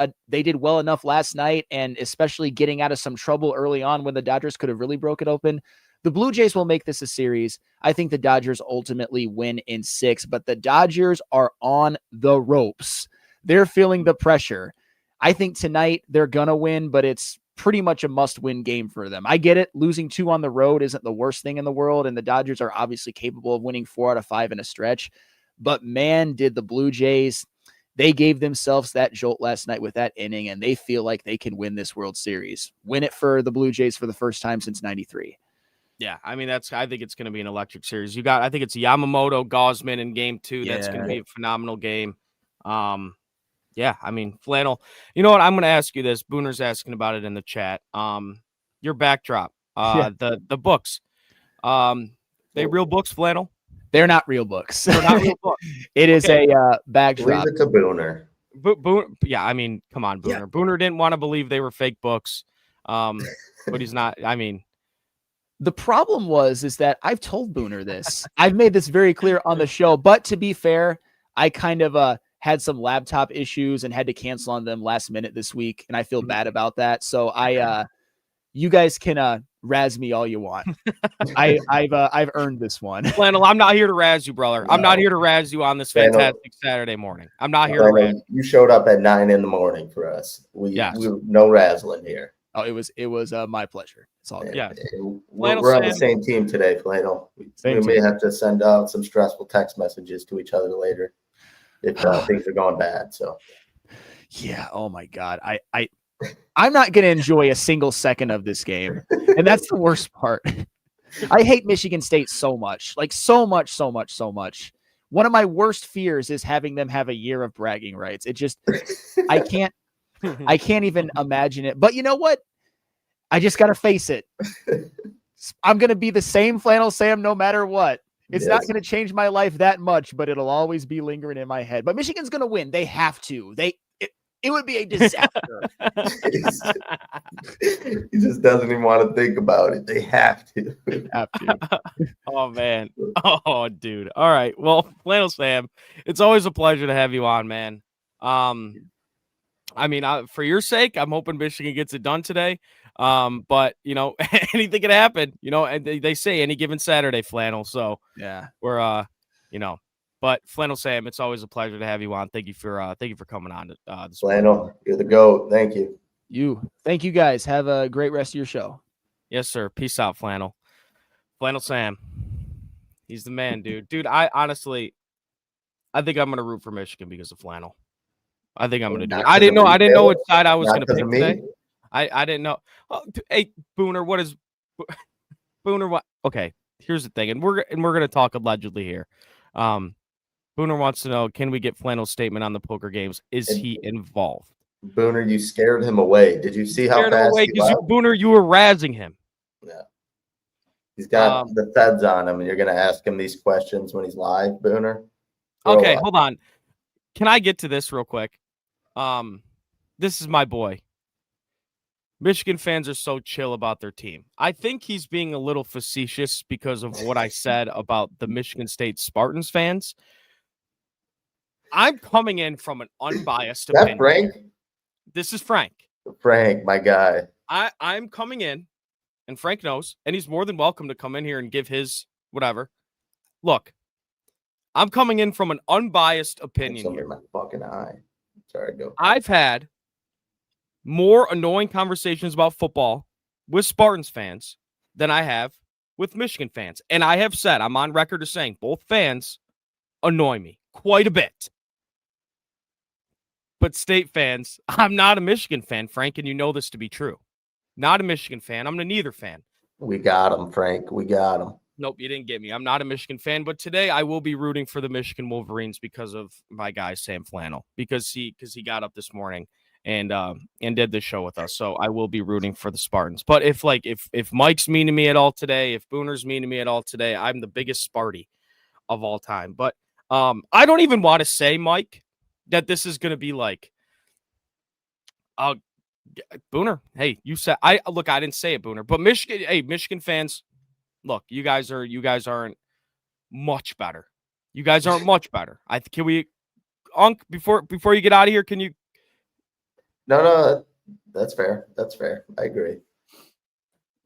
well enough last night, and especially getting out of some trouble early on when the Dodgers could have really broke it open, the Blue Jays will make this a series. I think the Dodgers ultimately win in 6, but the Dodgers are on the ropes. They're feeling the pressure. I think tonight they're going to win, but it's pretty much a must-win game for them. I get it. Losing 2 on the road isn't the worst thing in the world, and the Dodgers are obviously capable of winning 4 out of 5 in a stretch. But man, did the Blue Jays, they gave themselves that jolt last night with that inning, and they feel like they can win this World Series. Win it for the Blue Jays for the first time since 93. Yeah, I mean, I think it's going to be an electric series. I think it's Yamamoto, Gausman in Game 2. That's going to be a phenomenal game. I mean, Flannel. You know what? I'm going to ask you this. Booner's asking about it in the chat. Your backdrop, the books. They real books, Flannel? They're not real books. They're not real books. It is a backdrop. Leave it to Booner. I mean, come on, Booner. Yeah. Booner didn't want to believe they were fake books, but he's not. I mean, the problem is that I've told Booner this. I've made this very clear on the show, but to be fair, I kind of had some laptop issues and had to cancel on them last minute this week, and I feel bad about that. So you guys can razz me all you want. I've earned this one. Flannel, I'm not here to razz you, brother. I'm not here to razz you on this fantastic Saturday morning. I'm not here to razz. You showed up at 9 a.m. for us. We no razzling here. Oh, it was my pleasure. It's all good. Yeah. We're on the same team today, Flannel. We may have to send out some stressful text messages to each other later if things are going bad. So yeah. Oh my God. I'm not going to enjoy a single second of this game. And that's the worst part. I hate Michigan State so much, like so much. One of my worst fears is having them have a year of bragging rights. It just, I can't even imagine it. But you know what? I just got to face it. I'm going to be the same Flannel Sam no matter what. It's not going to change my life that much, but it'll always be lingering in my head. But Michigan's going to win. They have to. It would be a disaster. He just doesn't even want to think about it. They have to. Oh, man. Oh, dude. All right. Well, Flannel Sam, it's always a pleasure to have you on, man. I mean, for your sake, I'm hoping Michigan gets it done today. But, you know, anything can happen, you know, and they say any given Saturday, Flannel. So, yeah, we're, you know. But Flannel Sam, it's always a pleasure to have you on. Thank you for coming on. This Flannel, you're the GOAT. Thank you. Thank you guys. Have a great rest of your show. Yes, sir. Peace out, Flannel. Flannel Sam. He's the man, dude. Dude, I think I'm gonna root for Michigan because of Flannel. I think I'm gonna do it. I didn't know what side I was gonna pick today. I didn't know. Oh, hey, Booner, what is Booner? What? Okay, here's the thing, and we're gonna talk allegedly here. Booner wants to know, can we get Flannel's statement on the poker games? Is he involved? Booner, you scared him away. Did you see how fast he left? Booner, you were razzing him. Yeah. He's got the feds on him, and you're going to ask him these questions when he's live, Booner? Okay, hold on. Can I get to this real quick? This is my boy. Michigan fans are so chill about their team. I think he's being a little facetious because of what I said about the Michigan State Spartans fans. I'm coming in from an unbiased opinion. Frank? This is Frank. Frank, my guy. I'm coming in, and Frank knows, and he's more than welcome to come in here and give his whatever. Look, I'm coming in from an unbiased opinion here. My fucking eye. Sorry, go. I've had more annoying conversations about football with Spartans fans than I have with Michigan fans. And I have said, I'm on record as saying, both fans annoy me quite a bit. But State fans, I'm not a Michigan fan, Frank, and you know this to be true. Not a Michigan fan. I'm a neither fan. We got him, Frank. We got him. Nope, you didn't get me. I'm not a Michigan fan, but today I will be rooting for the Michigan Wolverines because of my guy, Sam Flannel, because he got up this morning and did the show with us. So I will be rooting for the Spartans. But if Mike's mean to me at all today, if Booner's mean to me at all today, I'm the biggest Sparty of all time. But I don't even want to say, Mike, that this is going to be like, Booner, hey, you said I didn't say it, Booner, but Michigan fans, look, you guys aren't much better. You guys aren't much better. Can we, Unc, before you get out of here, can you? No, that's fair. That's fair. I agree.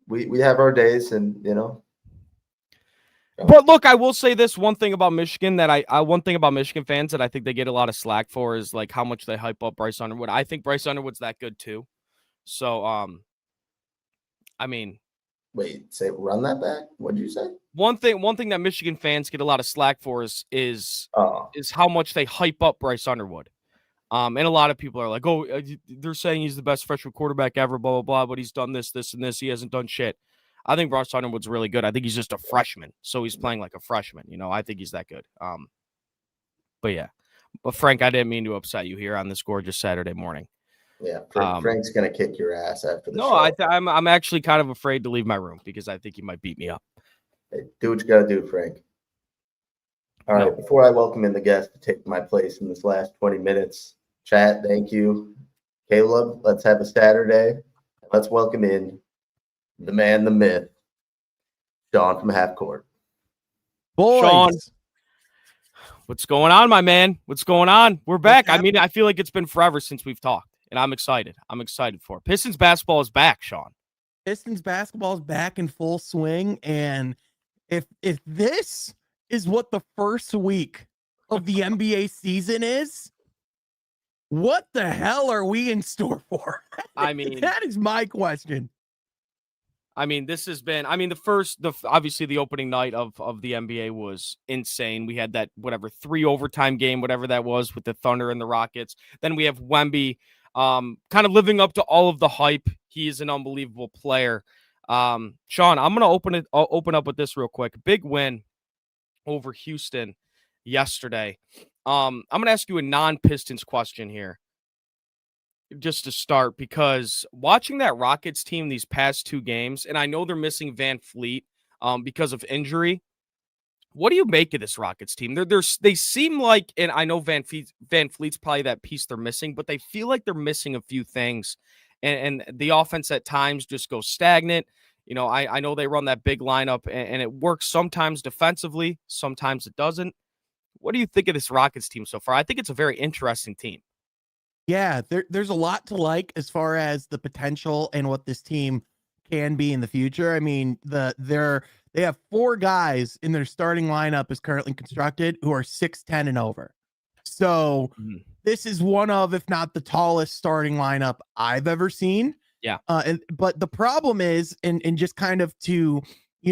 We have our days, and you know. But look, I will say this one thing about Michigan that one thing about Michigan fans that I think they get a lot of slack for is like how much they hype up Bryce Underwood. I think Bryce Underwood's that good too. So, I mean, wait, run that back. What did you say? One thing that Michigan fans get a lot of slack for is how much they hype up Bryce Underwood. And a lot of people are like, oh, they're saying he's the best freshman quarterback ever, blah, blah, blah, but he's done this, and this. He hasn't done shit. I think Bryce Underwood's really good. I think he's just a freshman, so he's playing like a freshman. You know, I think he's that good. But yeah. But Frank, I didn't mean to upset you here on this gorgeous Saturday morning. Yeah, Frank's gonna kick your ass after the show. No, I'm actually kind of afraid to leave my room because I think he might beat me up. Hey, do what you gotta do, Frank. All right, before I welcome in the guest to take my place in this last 20 minutes, chat, thank you. Caleb, let's have a Saturday. Let's welcome in the man, the myth, Sean from Half Court. Boys. Sean, what's going on, my man? What's going on? We're back. I mean, I feel like it's been forever since we've talked, and I'm excited. I'm excited for it. Pistons basketball is back, Sean. Pistons basketball is back in full swing, and if this is what the first week of the NBA season is, what the hell are we in store for? I mean, that is my question. I mean, this has been, obviously the opening night of the NBA was insane. We had that, 3 overtime game, whatever that was, with the Thunder and the Rockets. Then we have Wemby kind of living up to all of the hype. He is an unbelievable player. Sean, I'm going to open up with this real quick. Big win over Houston yesterday. I'm going to ask you a non-Pistons question here, just to start, because watching that Rockets team these past 2 games, and I know they're missing Van Fleet because of injury. What do you make of this Rockets team? They seem like, and I know Van Fleet's probably that piece they're missing, but they feel like they're missing a few things, and the offense at times just goes stagnant. I know they run that big lineup, and it works sometimes defensively, sometimes it doesn't. What do you think of this Rockets team so far? I think it's a very interesting team. Yeah, there's a lot to like as far as the potential and what this team can be in the future. I mean, they have 4 guys in their starting lineup is currently constructed who are 6'10" and over. So this is one of, if not the tallest starting lineup I've ever seen. Yeah. But the problem is, and just kind of to,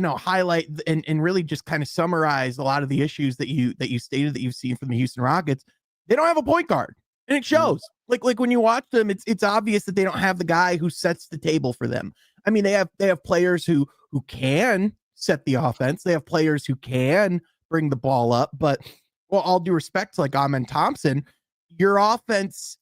highlight and really just kind of summarize a lot of the issues that you stated that you've seen from the Houston Rockets, they don't have a point guard. And it shows. Like when you watch them, it's obvious that they don't have the guy who sets the table for them. I mean, they have players who can set the offense. They have players who can bring the ball up, but all due respect to like Amen Thompson, your offense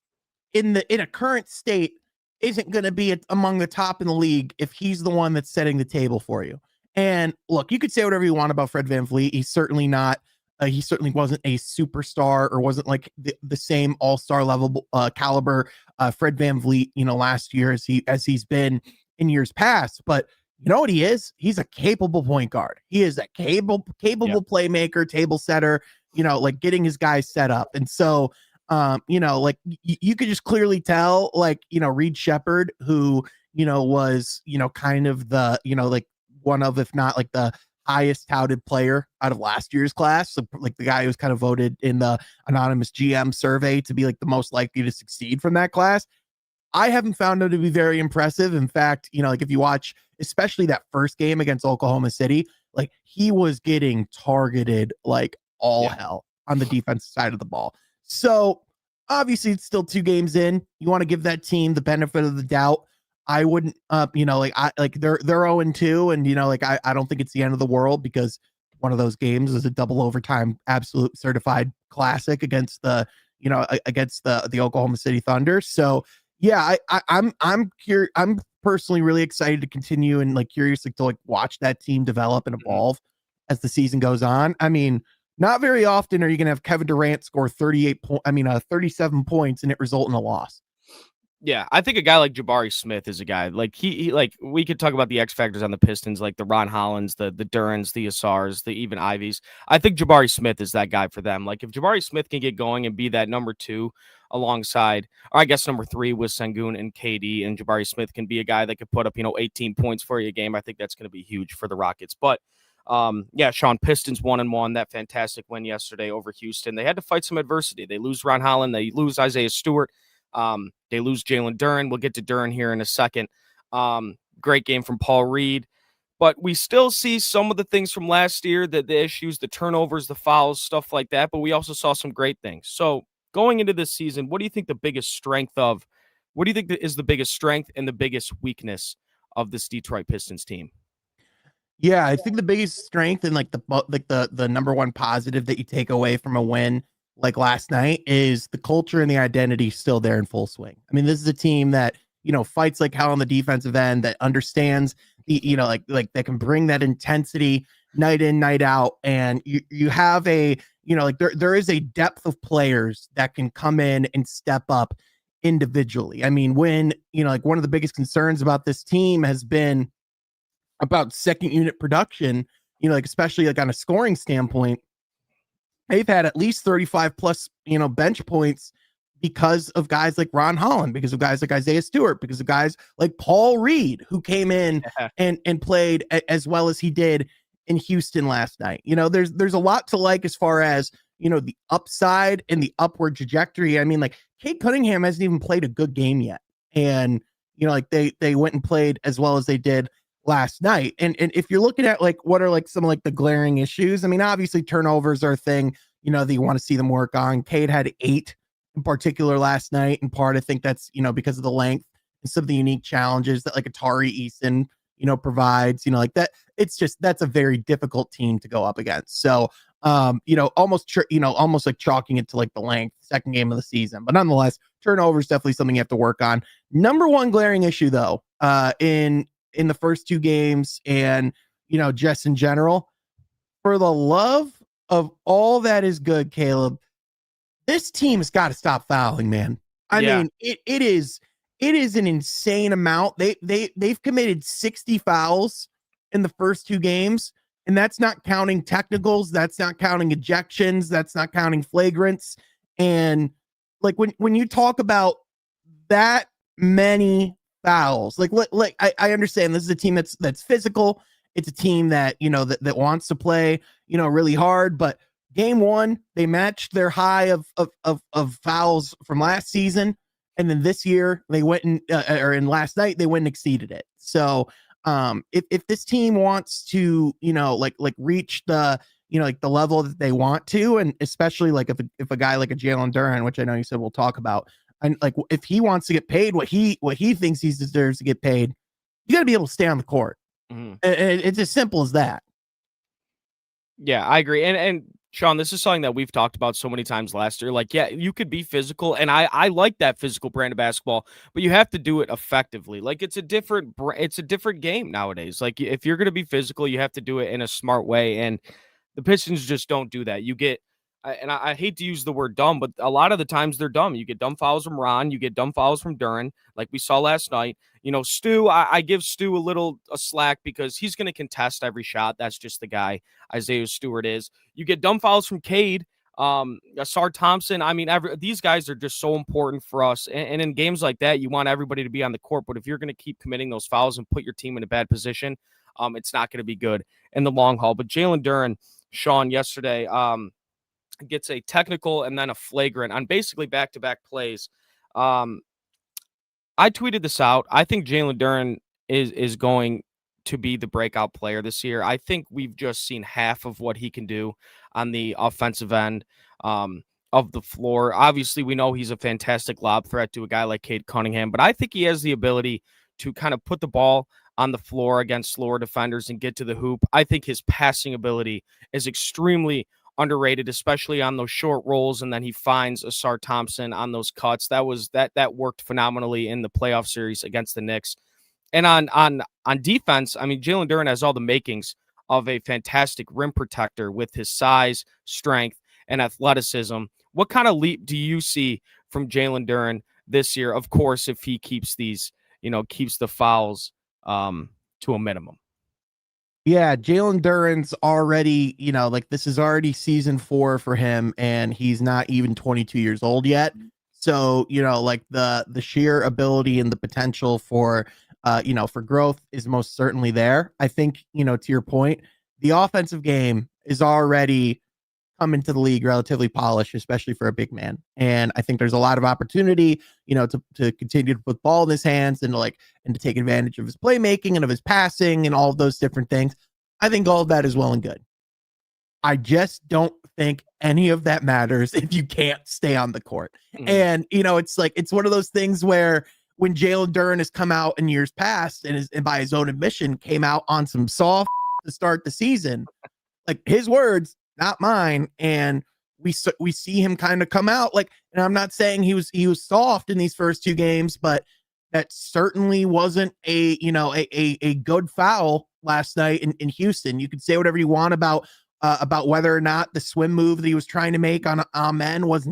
in a current state isn't going to be among the top in the league if he's the one that's setting the table for you. And look, you could say whatever you want about Fred VanVleet. He's certainly not. He certainly wasn't a superstar or wasn't like the same all-star level caliber Fred VanVleet, last year as he's been in years past. But you know what he is? He's a capable point guard. He is a capable playmaker, table setter, like getting his guys set up. And so, like you could just clearly tell, like, Reed Shepherd, who, was, kind of the, like one of, if not like the highest touted player out of last year's class. So like the guy who was kind of voted in the anonymous GM survey to be like the most likely to succeed from that class. I haven't found him to be very impressive. In fact, like if you watch, especially that first game against Oklahoma City, like he was getting targeted like all hell on the defensive side of the ball. So obviously it's still 2 games in. You want to give that team the benefit of the doubt. I wouldn't, they're 0-2, and I don't think it's the end of the world, because one of those games is a double overtime, absolute certified classic against the Oklahoma City Thunder. So yeah, I'm curious. I'm personally really excited to continue and like curious to watch that team develop and evolve as the season goes on. I mean, not very often are you going to have Kevin Durant score 37 points and it result in a loss. Yeah, I think a guy like Jabari Smith is a guy like he like we could talk about the X factors on the Pistons, like the Ron Hollands, the Durans, the Asars, the even Ivies. I think Jabari Smith is that guy for them. Like if Jabari Smith can get going and be that number 2 alongside, or I guess number 3 with Sengun and KD, and Jabari Smith can be a guy that could put up 18 points for you a game, I think that's going to be huge for the Rockets. But yeah, Sean, Pistons 1-1, that fantastic win yesterday over Houston. They had to fight some adversity. They lose Ron Holland, they lose Isaiah Stewart. They lose Jalen Duren. We'll get to Duren here in a second. Great game from Paul Reed, but we still see some of the things from last year, the issues, the turnovers, the fouls, stuff like that. But we also saw some great things. So going into this season, what do you think the biggest strength is the biggest strength and the biggest weakness of this Detroit Pistons team? Yeah, I think the biggest strength and like the number one positive that you take away from a win like last night is the culture and the identity still there in full swing. I mean, this is a team that, fights like hell on the defensive end, that understands the, like they can bring that intensity night in, night out. And you have a, there is a depth of players that can come in and step up individually. I mean, when, one of the biggest concerns about this team has been about second unit production, especially on a scoring standpoint, they've had at least 35 plus, bench points, because of guys like Ron Holland, because of guys like Isaiah Stewart, because of guys like Paul Reed, who came in and played as well as he did in Houston last night. There's a lot to like as far as, the upside and the upward trajectory. I mean, like Cade Cunningham hasn't even played a good game yet. And, they went and played as well as they did last night. And if you're looking at like, what are like some of like the glaring issues? I mean, obviously turnovers are a thing, that you want to see them work on. Cade had 8 in particular last night. In part, I think that's, because of the length and some of the unique challenges that like Atari Eason, provides, like that. It's just, that's a very difficult team to go up against. So, almost like chalking it to like the length, second game of the season, but nonetheless, turnover is definitely something you have to work on. Number one glaring issue though, in the first 2 games and, just in general, for the love of all that is good, Caleb, this team has got to stop fouling, man. I mean, it is an insane amount. They've committed 60 fouls in the first 2 games, and that's not counting technicals, that's not counting ejections, that's not counting flagrants. And like when you talk about that many fouls, like I understand this is a team that's physical. It's a team that, that wants to play, really hard, but game 1, they matched their high of fouls from last season. And then this year they went and last night they went and exceeded it. So if this team wants to, reach the, like the level that they want to, and especially like if a guy like a Jalen Duren, which I know you said we'll talk about, and like if he wants to get paid what he thinks he deserves to get paid, you got to be able to stay on the court. And it's as simple as that. Yeah, I agree. And Sean, this is something that we've talked about so many times last year. Like, yeah, you could be physical, and I like that physical brand of basketball, but you have to do it effectively. Like, it's a different game nowadays. Like, if you're going to be physical, you have to do it in a smart way, and the Pistons just don't do that. You get, and I hate to use the word dumb, but a lot of the times they're dumb. You get dumb fouls from Ron, you get dumb fouls from Duren, like we saw last night. Stu, I give Stu a slack because he's going to contest every shot. That's just the guy Isaiah Stewart is. You get dumb fouls from Cade, Asar Thompson. I mean, these guys are just so important for us. And in games like that, you want everybody to be on the court. But if you're going to keep committing those fouls and put your team in a bad position, it's not going to be good in the long haul. But Jalen Duren, Sean, yesterday gets a technical and then a flagrant on basically back-to-back plays. I tweeted this out. I think Jalen Duren is going to be the breakout player this year. I think we've just seen half of what he can do on the offensive end of the floor. Obviously, we know he's a fantastic lob threat to a guy like Cade Cunningham, but I think he has the ability to kind of put the ball on the floor against slower defenders and get to the hoop. I think his passing ability is extremely underrated, especially on those short rolls, and then he finds Asar Thompson on those cuts. That worked phenomenally in the playoff series against the Knicks. And on defense, I mean, Jalen Duren has all the makings of a fantastic rim protector with his size, strength, and athleticism. What kind of leap do you see from Jalen Duren this year? Of course, if he keeps these, keeps the fouls to a minimum. Yeah, Jalen Duren's already, this is already season 4 for him, and he's not even 22 years old yet. So, the sheer ability and the potential for, for growth is most certainly there. I think, to your point, the offensive game is already come into the league relatively polished, especially for a big man. And I think there's a lot of opportunity, to continue to put ball in his hands and to take advantage of his playmaking and of his passing and all of those different things. I think all of that is well and good. I just don't think any of that matters if you can't stay on the court. And, it's one of those things where when Jalen Duren has come out in years past and by his own admission came out on some soft to start the season, like his words, not mine. And we see him kind of come out and I'm not saying he was soft in these first 2 games, but that certainly wasn't a good foul last night in Houston. You could say whatever you want about whether or not the swim move that he was trying to make on Amen was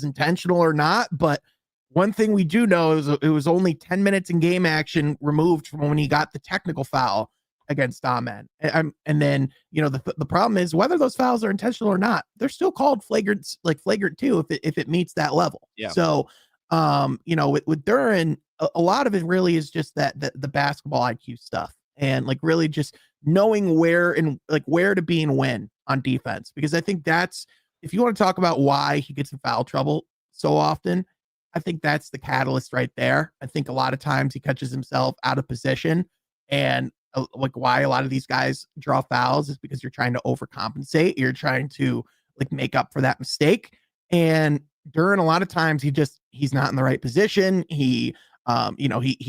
intentional or not. But one thing we do know is it was only 10 minutes in game action removed from when he got the technical foul. against Amen. And then, the problem is whether those fouls are intentional or not, they're still called flagrant 2 if it meets that level. Yeah. So, with Duren, a lot of it really is just the basketball IQ stuff and like really just knowing where to be and when on defense, because I think that's, if you want to talk about why he gets in foul trouble so often, I think that's the catalyst right there. I think a lot of times he catches himself out of position, and why a lot of these guys draw fouls is because you're trying to overcompensate. You're trying to make up for that mistake. And Duren, a lot of times he's not in the right position. He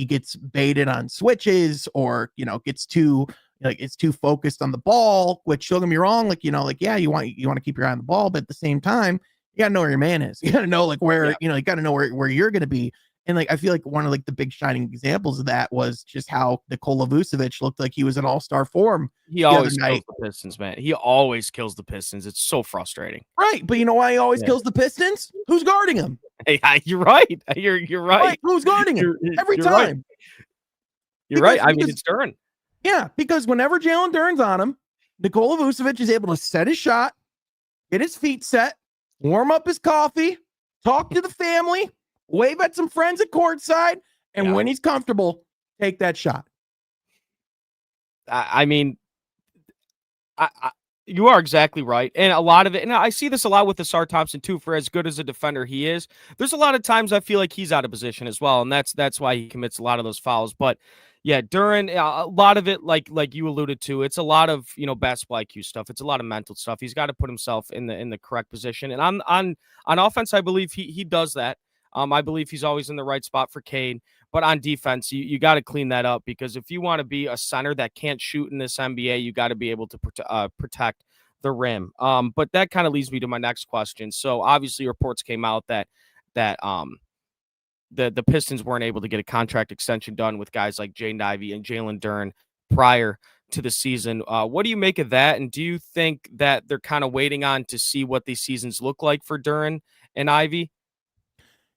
gets baited on switches, or gets too it's too focused on the ball, which, don't get me wrong, yeah, you want to keep your eye on the ball, but at the same time, you gotta know where your man is. You gotta know where, you gotta know where you're gonna be. And I feel like one of the big shining examples of that was just how Nikola Vucevic looked like he was in all-star form. He always kills the Pistons, man. He always kills the Pistons. It's so frustrating. Right, but you know why he always kills the Pistons? Who's guarding him? Hey, you're right. You're right. Who's guarding him? Every time. Right. You're right. I mean, it's Duren. Yeah, because whenever Jalen Duren's on him, Nikola Vucevic is able to set his shot, get his feet set, warm up his coffee, talk to the family, wave at some friends at courtside, and when he's comfortable, take that shot. I mean, you are exactly right. And a lot of it, and I see this a lot with Asar Thompson too, for as good as a defender he is. There's a lot of times I feel like he's out of position as well, and that's why he commits a lot of those fouls. But yeah, Duren, a lot of it, like you alluded to, it's a lot of basketball IQ stuff. It's a lot of mental stuff. He's got to put himself in the correct position. And on offense, I believe he does that. I believe he's always in the right spot for Cade. But on defense, you got to clean that up, because if you want to be a center that can't shoot in this NBA, you got to be able to protect the rim. But that kind of leads me to my next question. So obviously reports came out that the Pistons weren't able to get a contract extension done with guys like Jaden Ivey and Jalen Duren prior to the season. What do you make of that? And do you think that they're kind of waiting on to see what these seasons look like for Duren and Ivey?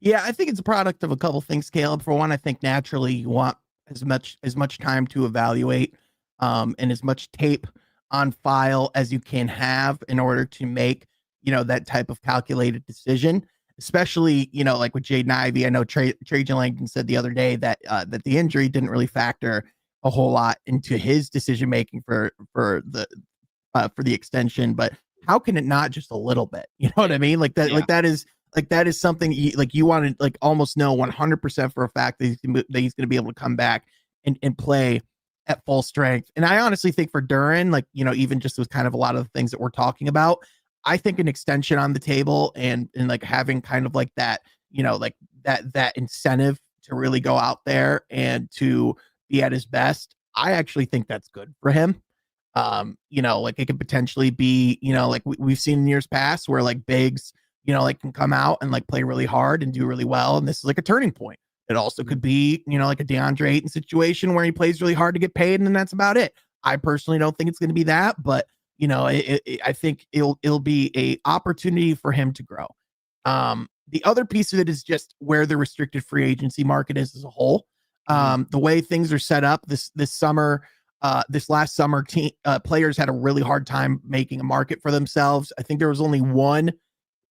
Yeah, I think it's a product of a couple things, Caleb. For one, I think naturally you want as much time to evaluate and as much tape on file as you can have in order to make, that type of calculated decision. Especially, with Jaden Ivey. I know Trajan Langdon said the other day that the injury didn't really factor a whole lot into his decision making for the extension. But how can it not just a little bit? You know what I mean? That is something you want to almost know 100% for a fact that he's going to be able to come back and play at full strength. And I honestly think for Duren, even just with kind of a lot of the things that we're talking about, I think an extension on the table and having kind of that incentive to really go out there and to be at his best, I actually think that's good for him. It could potentially be, we've seen in years past where bigs, can come out and play really hard and do really well. And this is a turning point. It also could be, a DeAndre Ayton situation where he plays really hard to get paid, and then that's about it. I personally don't think it's going to be that, but I think it'll be a opportunity for him to grow. The other piece of it is just where the restricted free agency market is as a whole. The way things are set up this summer, this last summer, players had a really hard time making a market for themselves. I think there was only one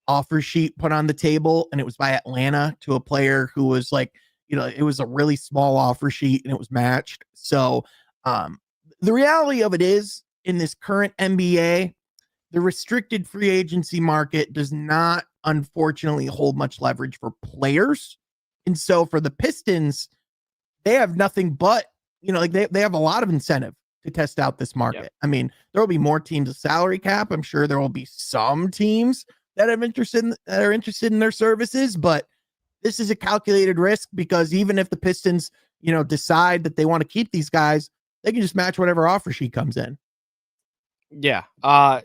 offer sheet put on the table, and it was by Atlanta to a player who was it was a really small offer sheet and it was matched. So the reality of it is, in this current NBA, the restricted free agency market does not, unfortunately, hold much leverage for players. And so for the Pistons, they have nothing but, they have a lot of incentive to test out this market. Yep. I mean, there will be more teams with salary cap. I'm sure there will be some teams that are interested in their services, but this is a calculated risk, because even if the Pistons, decide that they want to keep these guys, they can just match whatever offer sheet comes in. Yeah. I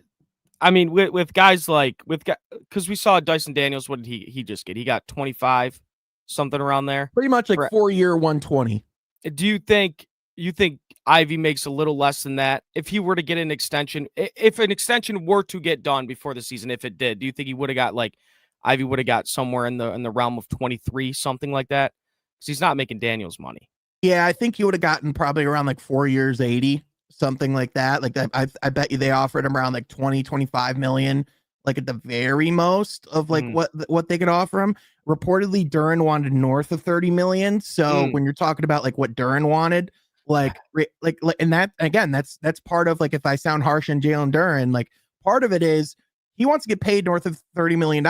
mean, with guys because we saw Dyson Daniels, what did he just get? He got 25, something around there. Pretty much 4-year 120. Do you think Ivey makes a little less than that if he were to get an extension? If an extension were to get done before the season, if it did, do you think he would have got Ivey would have got somewhere in the realm of 23, something like that? Because he's not making Daniels money. Yeah, I think he would have gotten probably around 4 years, 80. something like that. Like I bet you they offered him around like 20-25 million, like at the very most of like what they could offer him. Reportedly, Duren wanted north of 30 million. So when you're talking about like what Duren wanted, like, and that again, that's part of like, if I sound harsh on Jalen Duren, like part of it is he wants to get paid north of $30 million.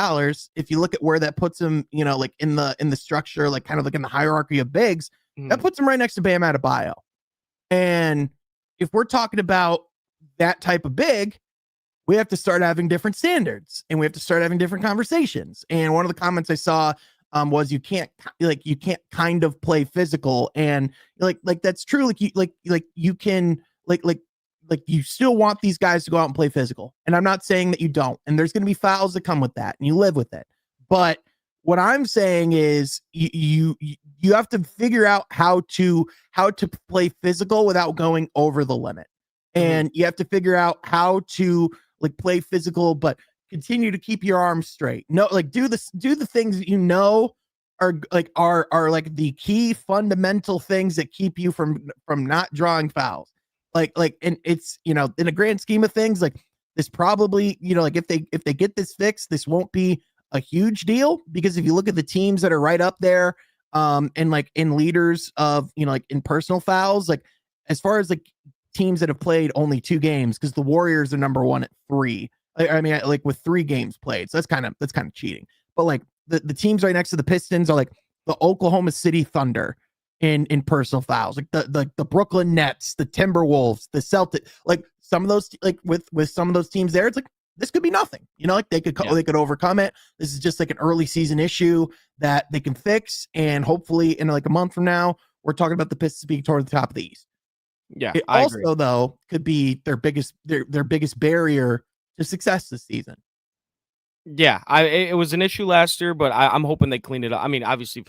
If you look at where that puts him, you know, like in the structure, like kind of like in the hierarchy of bigs, that puts him right next to Bam Adebayo. And if we're talking about that type of big, we have to start having different standards and we have to start having different conversations. And one of the comments I saw was you can't kind of play physical, and like that's true. Like you can you still want these guys to go out and play physical. And I'm not saying that you don't. And there's going to be fouls that come with that, and you live with it. But what I'm saying is you have to figure out how to play physical without going over the limit. And you have to figure out how to like play physical, but continue to keep your arms straight. No, like do the things that you know are like the key fundamental things that keep you from not drawing fouls. Like, and it's, you know, in a grand scheme of things, like this probably, you know, like if they get this fixed, this won't be a huge deal, because if you look at the teams that are right up there, and like in leaders of, you know, like in personal fouls, like as far as like teams that have played only 2 games, because the Warriors are number 1 at 3. I mean, like with 3 games played, so that's kind of cheating. But like the teams right next to the Pistons are like the Oklahoma City Thunder in personal fouls, like the Brooklyn Nets, the Timberwolves, the Celtics, like some of those, like with some of those teams there, it's like this could be nothing, you know, like they could overcome it. This is just like an early season issue that they can fix, and hopefully in like a month from now, we're talking about the Pistons being toward the top of the East. Yeah, it I also agree. though could be their biggest barrier to success this season. Yeah, it was an issue last year, but I'm hoping they clean it up. I mean, obviously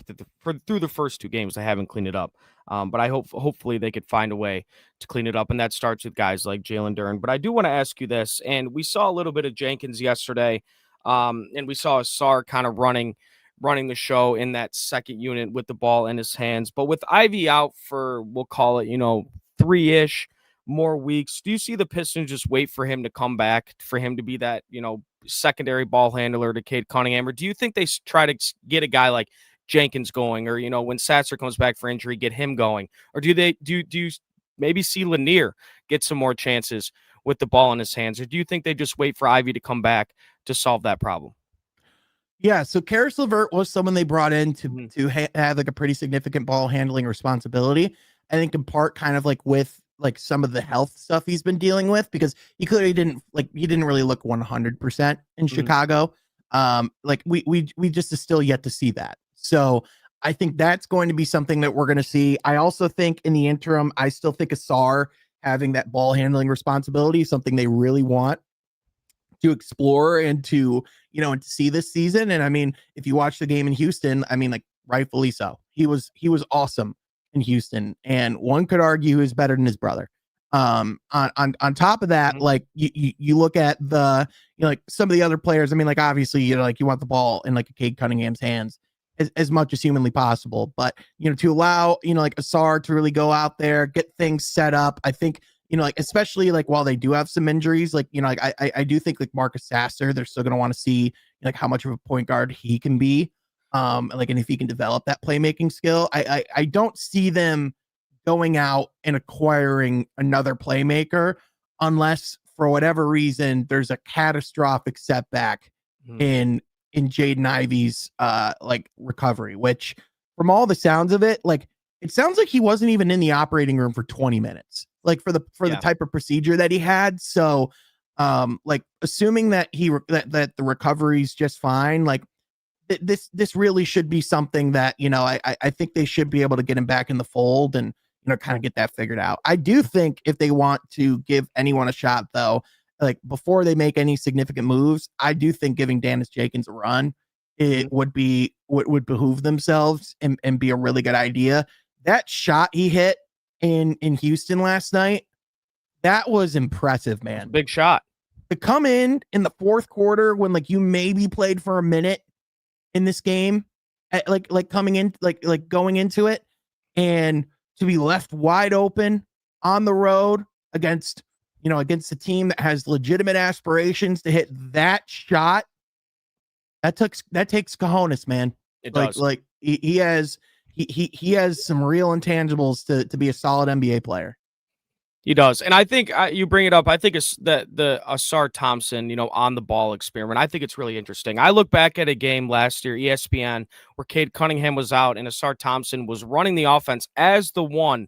through the first 2 games, they haven't cleaned it up. But I hopefully they could find a way to clean it up, and that starts with guys like Jalen Duren. But I do want to ask you this, and we saw a little bit of Jenkins yesterday, and we saw Asar kind of running the show in that second unit with the ball in his hands. But with Ivy out for, we'll call it, you know, 3-ish more weeks, do you see the Pistons just wait for him to come back, for him to be that, you know, secondary ball handler to Cade Cunningham? Or do you think they try to get a guy like Jenkins going, or, you know, when Sasser comes back for injury, get him going? Or do you maybe see Lanier get some more chances with the ball in his hands? Or do you think they just wait for Ivy to come back to solve that problem? Yeah, so Karis LeVert was someone they brought in to have like a pretty significant ball handling responsibility. I think in part kind of like with like some of the health stuff he's been dealing with, because he didn't really look 100% in Chicago. Like we just is still yet to see that. So I think that's going to be something that we're going to see. I also think in the interim, I still think Asar having that ball handling responsibility is something they really want to explore and to, you know, and to see this season. And I mean, if you watch the game in Houston, I mean, like rightfully so, he was awesome in Houston, and one could argue he's better than his brother. On top of that, like you look at the, you know, like some of the other players. I mean, like obviously, you know, like you want the ball in like a Cade Cunningham's hands as much as humanly possible, but you know, to allow, you know, like Asar to really go out there, get things set up. I think, you know, like especially like while they do have some injuries, like, you know, like I do think like Marcus Sasser, they're still going to want to see like how much of a point guard he can be. Like, and if he can develop that playmaking skill, I don't see them going out and acquiring another playmaker unless for whatever reason there's a catastrophic setback in Jaden Ivey's like recovery, which from all the sounds of it, like it sounds like he wasn't even in the operating room for 20 minutes, like for the type of procedure that he had. So like assuming that that the recovery's just fine, like this really should be something that, you know, I think they should be able to get him back in the fold and, you know, kind of get that figured out. I do think if they want to give anyone a shot, though, like before they make any significant moves, I do think giving Dennis Jenkins a run, it would behoove themselves and be a really good idea. That shot he hit in Houston last night, that was impressive, man. Big shot. To come in the fourth quarter when like you maybe played for a minute in this game, like coming in, like going into it, and to be left wide open on the road against a team that has legitimate aspirations to hit that shot, that takes cojones, man. It like does. like he has some real intangibles to be a solid NBA player. He does. And I think you bring it up. I think it's the Asar Thompson, on the ball experiment. I think it's really interesting. I look back at a game last year, ESPN, where Cade Cunningham was out and Asar Thompson was running the offense as the one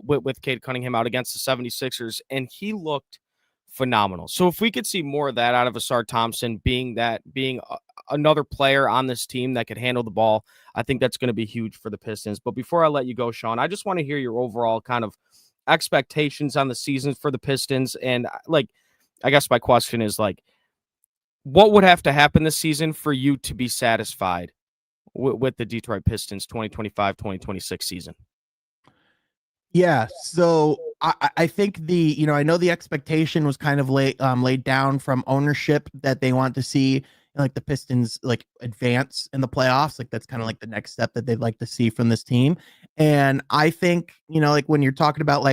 with Cade Cunningham out against the 76ers, and he looked phenomenal. So if we could see more of that out of Asar Thompson, being another player on this team that could handle the ball, I think that's going to be huge for the Pistons. But before I let you go, Sean, I just want to hear your overall kind of expectations on the season for the Pistons. And I guess my question is what would have to happen this season for you to be satisfied with the Detroit Pistons 2025-2026 season? Yeah. So I think I know the expectation was kind of laid down from ownership that they want to see the Pistons advance in the playoffs. That's kind of the next step that they'd like to see from this team. And I think, when you're talking about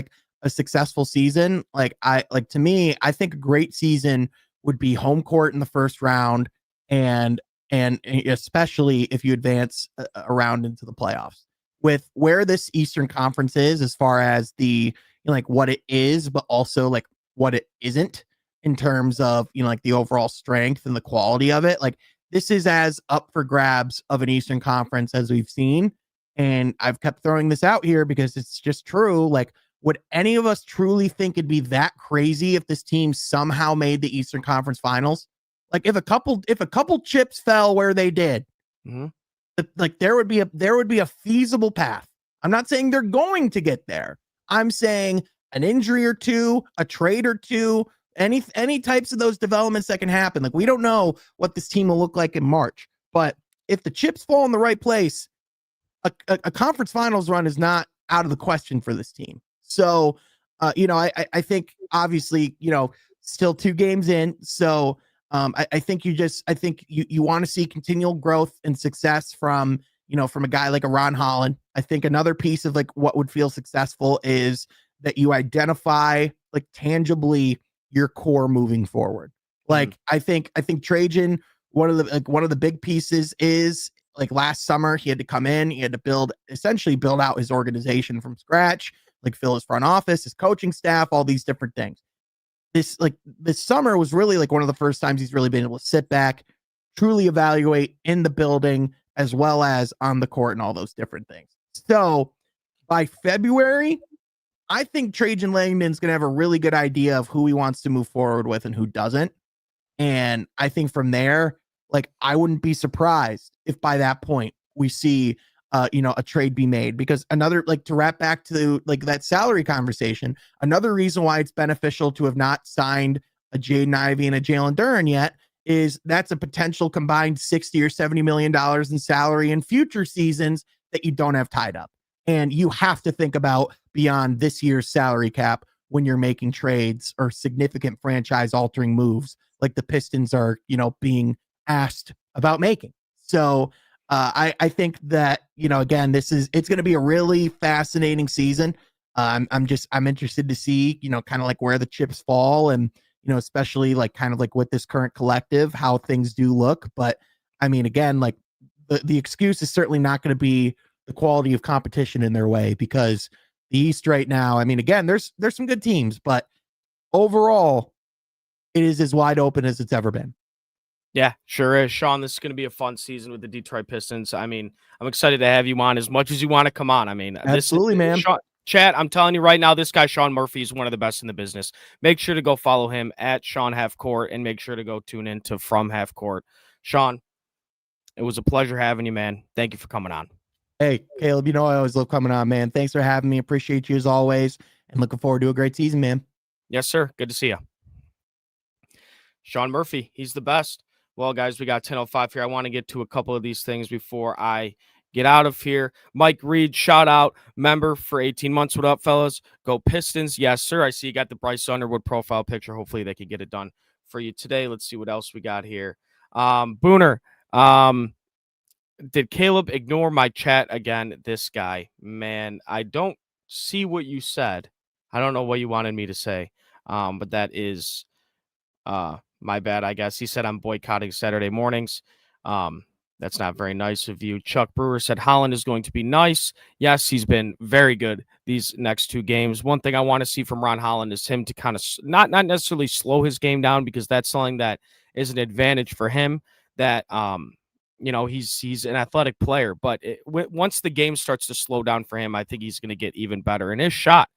a successful season, to me, I think a great season would be home court in the first round. And especially if you advance around into the playoffs. With where this Eastern Conference is as far as the what it is, but also what it isn't in terms of the overall strength and the quality of it. This is as up for grabs of an Eastern Conference as we've seen. And I've kept throwing this out here because it's just true. Would any of us truly think it'd be that crazy if this team somehow made the Eastern Conference Finals? If a couple chips fell where they did, mm-hmm. There would be a feasible path. I'm not saying they're going to get there. I'm saying an injury or two, a trade or two, any types of those developments that can happen. We don't know what this team will look like in March, but if the chips fall in the right place, a conference finals run is not out of the question for this team. So, I think obviously, still 2 games in. So, I think you want to see continual growth and success from a guy like a Ron Holland. I think another piece of what would feel successful is that you identify tangibly your core moving forward. I think Trajan, one of the big pieces is last summer, he had to come in, he had to essentially build out his organization from scratch, fill his front office, his coaching staff, all these different things. This summer was really one of the first times he's really been able to sit back, truly evaluate in the building as well as on the court and all those different things. So by February, I think Trajan Langdon's going to have a really good idea of who he wants to move forward with and who doesn't. And I think from there, I wouldn't be surprised if by that point we see a trade be made, because another, to wrap back to that salary conversation, another reason why it's beneficial to have not signed a Jaden Ivey and a Jalen Duren yet is that's a potential combined $60 or $70 million in salary in future seasons that you don't have tied up. And you have to think about beyond this year's salary cap when you're making trades or significant franchise altering moves like the Pistons are, being asked about making. So I think that, again, it's going to be a really fascinating season. I'm interested to see, kind of where the chips fall and, especially with this current collective, how things do look. But I mean, again, the excuse is certainly not going to be the quality of competition in their way, because the East right now, I mean, again, there's some good teams, but overall it is as wide open as it's ever been. Yeah, sure is. Sean, this is going to be a fun season with the Detroit Pistons. I mean, I'm excited to have you on as much as you want to come on. I mean, absolutely, man. Sean, chat, I'm telling you right now, this guy, Sean Murphy, is one of the best in the business. Make sure to go follow him at Sean Half Court, and make sure to go tune in to From Half Court. Sean, it was a pleasure having you, man. Thank you for coming on. Hey, Caleb, I always love coming on, man. Thanks for having me. Appreciate you as always, and looking forward to a great season, man. Yes, sir. Good to see you. Sean Murphy, he's the best. Well, guys, we got 10:05 here. I want to get to a couple of these things before I get out of here. Mike Reed, shout out, member for 18 months. What up, fellas? Go Pistons. Yes, sir. I see you got the Bryce Underwood profile picture. Hopefully they can get it done for you today. Let's see what else we got here. Booner, did Caleb ignore my chat again? This guy, man, I don't see what you said. I don't know what you wanted me to say, but that is my bad, I guess. He said I'm boycotting Saturday mornings. That's not very nice of you. Chuck Brewer said Holland is going to be nice. Yes, he's been very good these next 2 games. One thing I want to see from Ron Holland is him to kind of not necessarily slow his game down, because that's something that is an advantage for him. That he's an athletic player, but once the game starts to slow down for him, I think he's going to get even better. And his shot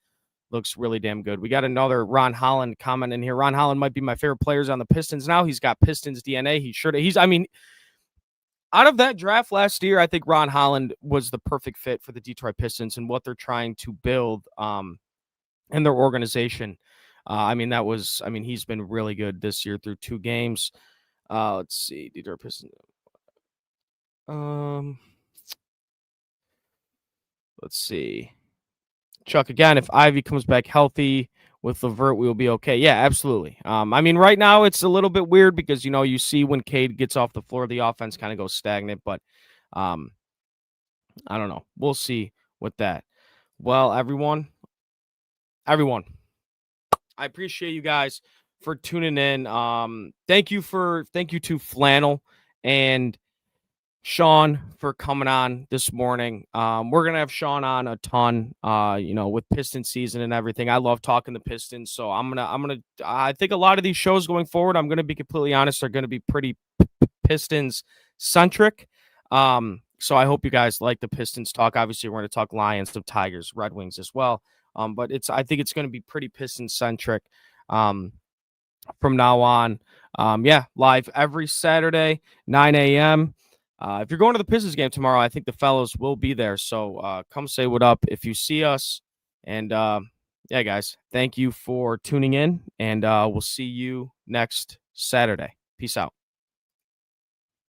looks really damn good. We got another Ron Holland comment in here. Ron Holland might be my favorite players on the Pistons now. He's got Pistons DNA. Out of that draft last year, I think Ron Holland was the perfect fit for the Detroit Pistons and what they're trying to build in their organization. He's been really good this year through 2 games. Let's see, Detroit Pistons. Let's see. Chuck, again, if Ivy comes back healthy with LeVert, we will be okay. Yeah, absolutely. Right now it's a little bit weird because, you see when Cade gets off the floor, the offense kind of goes stagnant, but I don't know. We'll see with that. Well, everyone, I appreciate you guys for tuning in. Thank you to Flannel and Sean for coming on this morning. We're gonna have Sean on a ton, with Piston season and everything. I love talking the Pistons, so I think a lot of these shows going forward, I'm gonna be completely honest, are gonna be pretty Pistons centric. So I hope you guys like the Pistons talk. Obviously, we're gonna talk Lions, the Tigers, Red Wings as well. But I think it's gonna be pretty Pistons centric from now on. Live every Saturday, 9 a.m. If you're going to the Pistons game tomorrow, I think the fellows will be there. So come say what up if you see us. And guys, thank you for tuning in. And we'll see you next Saturday. Peace out.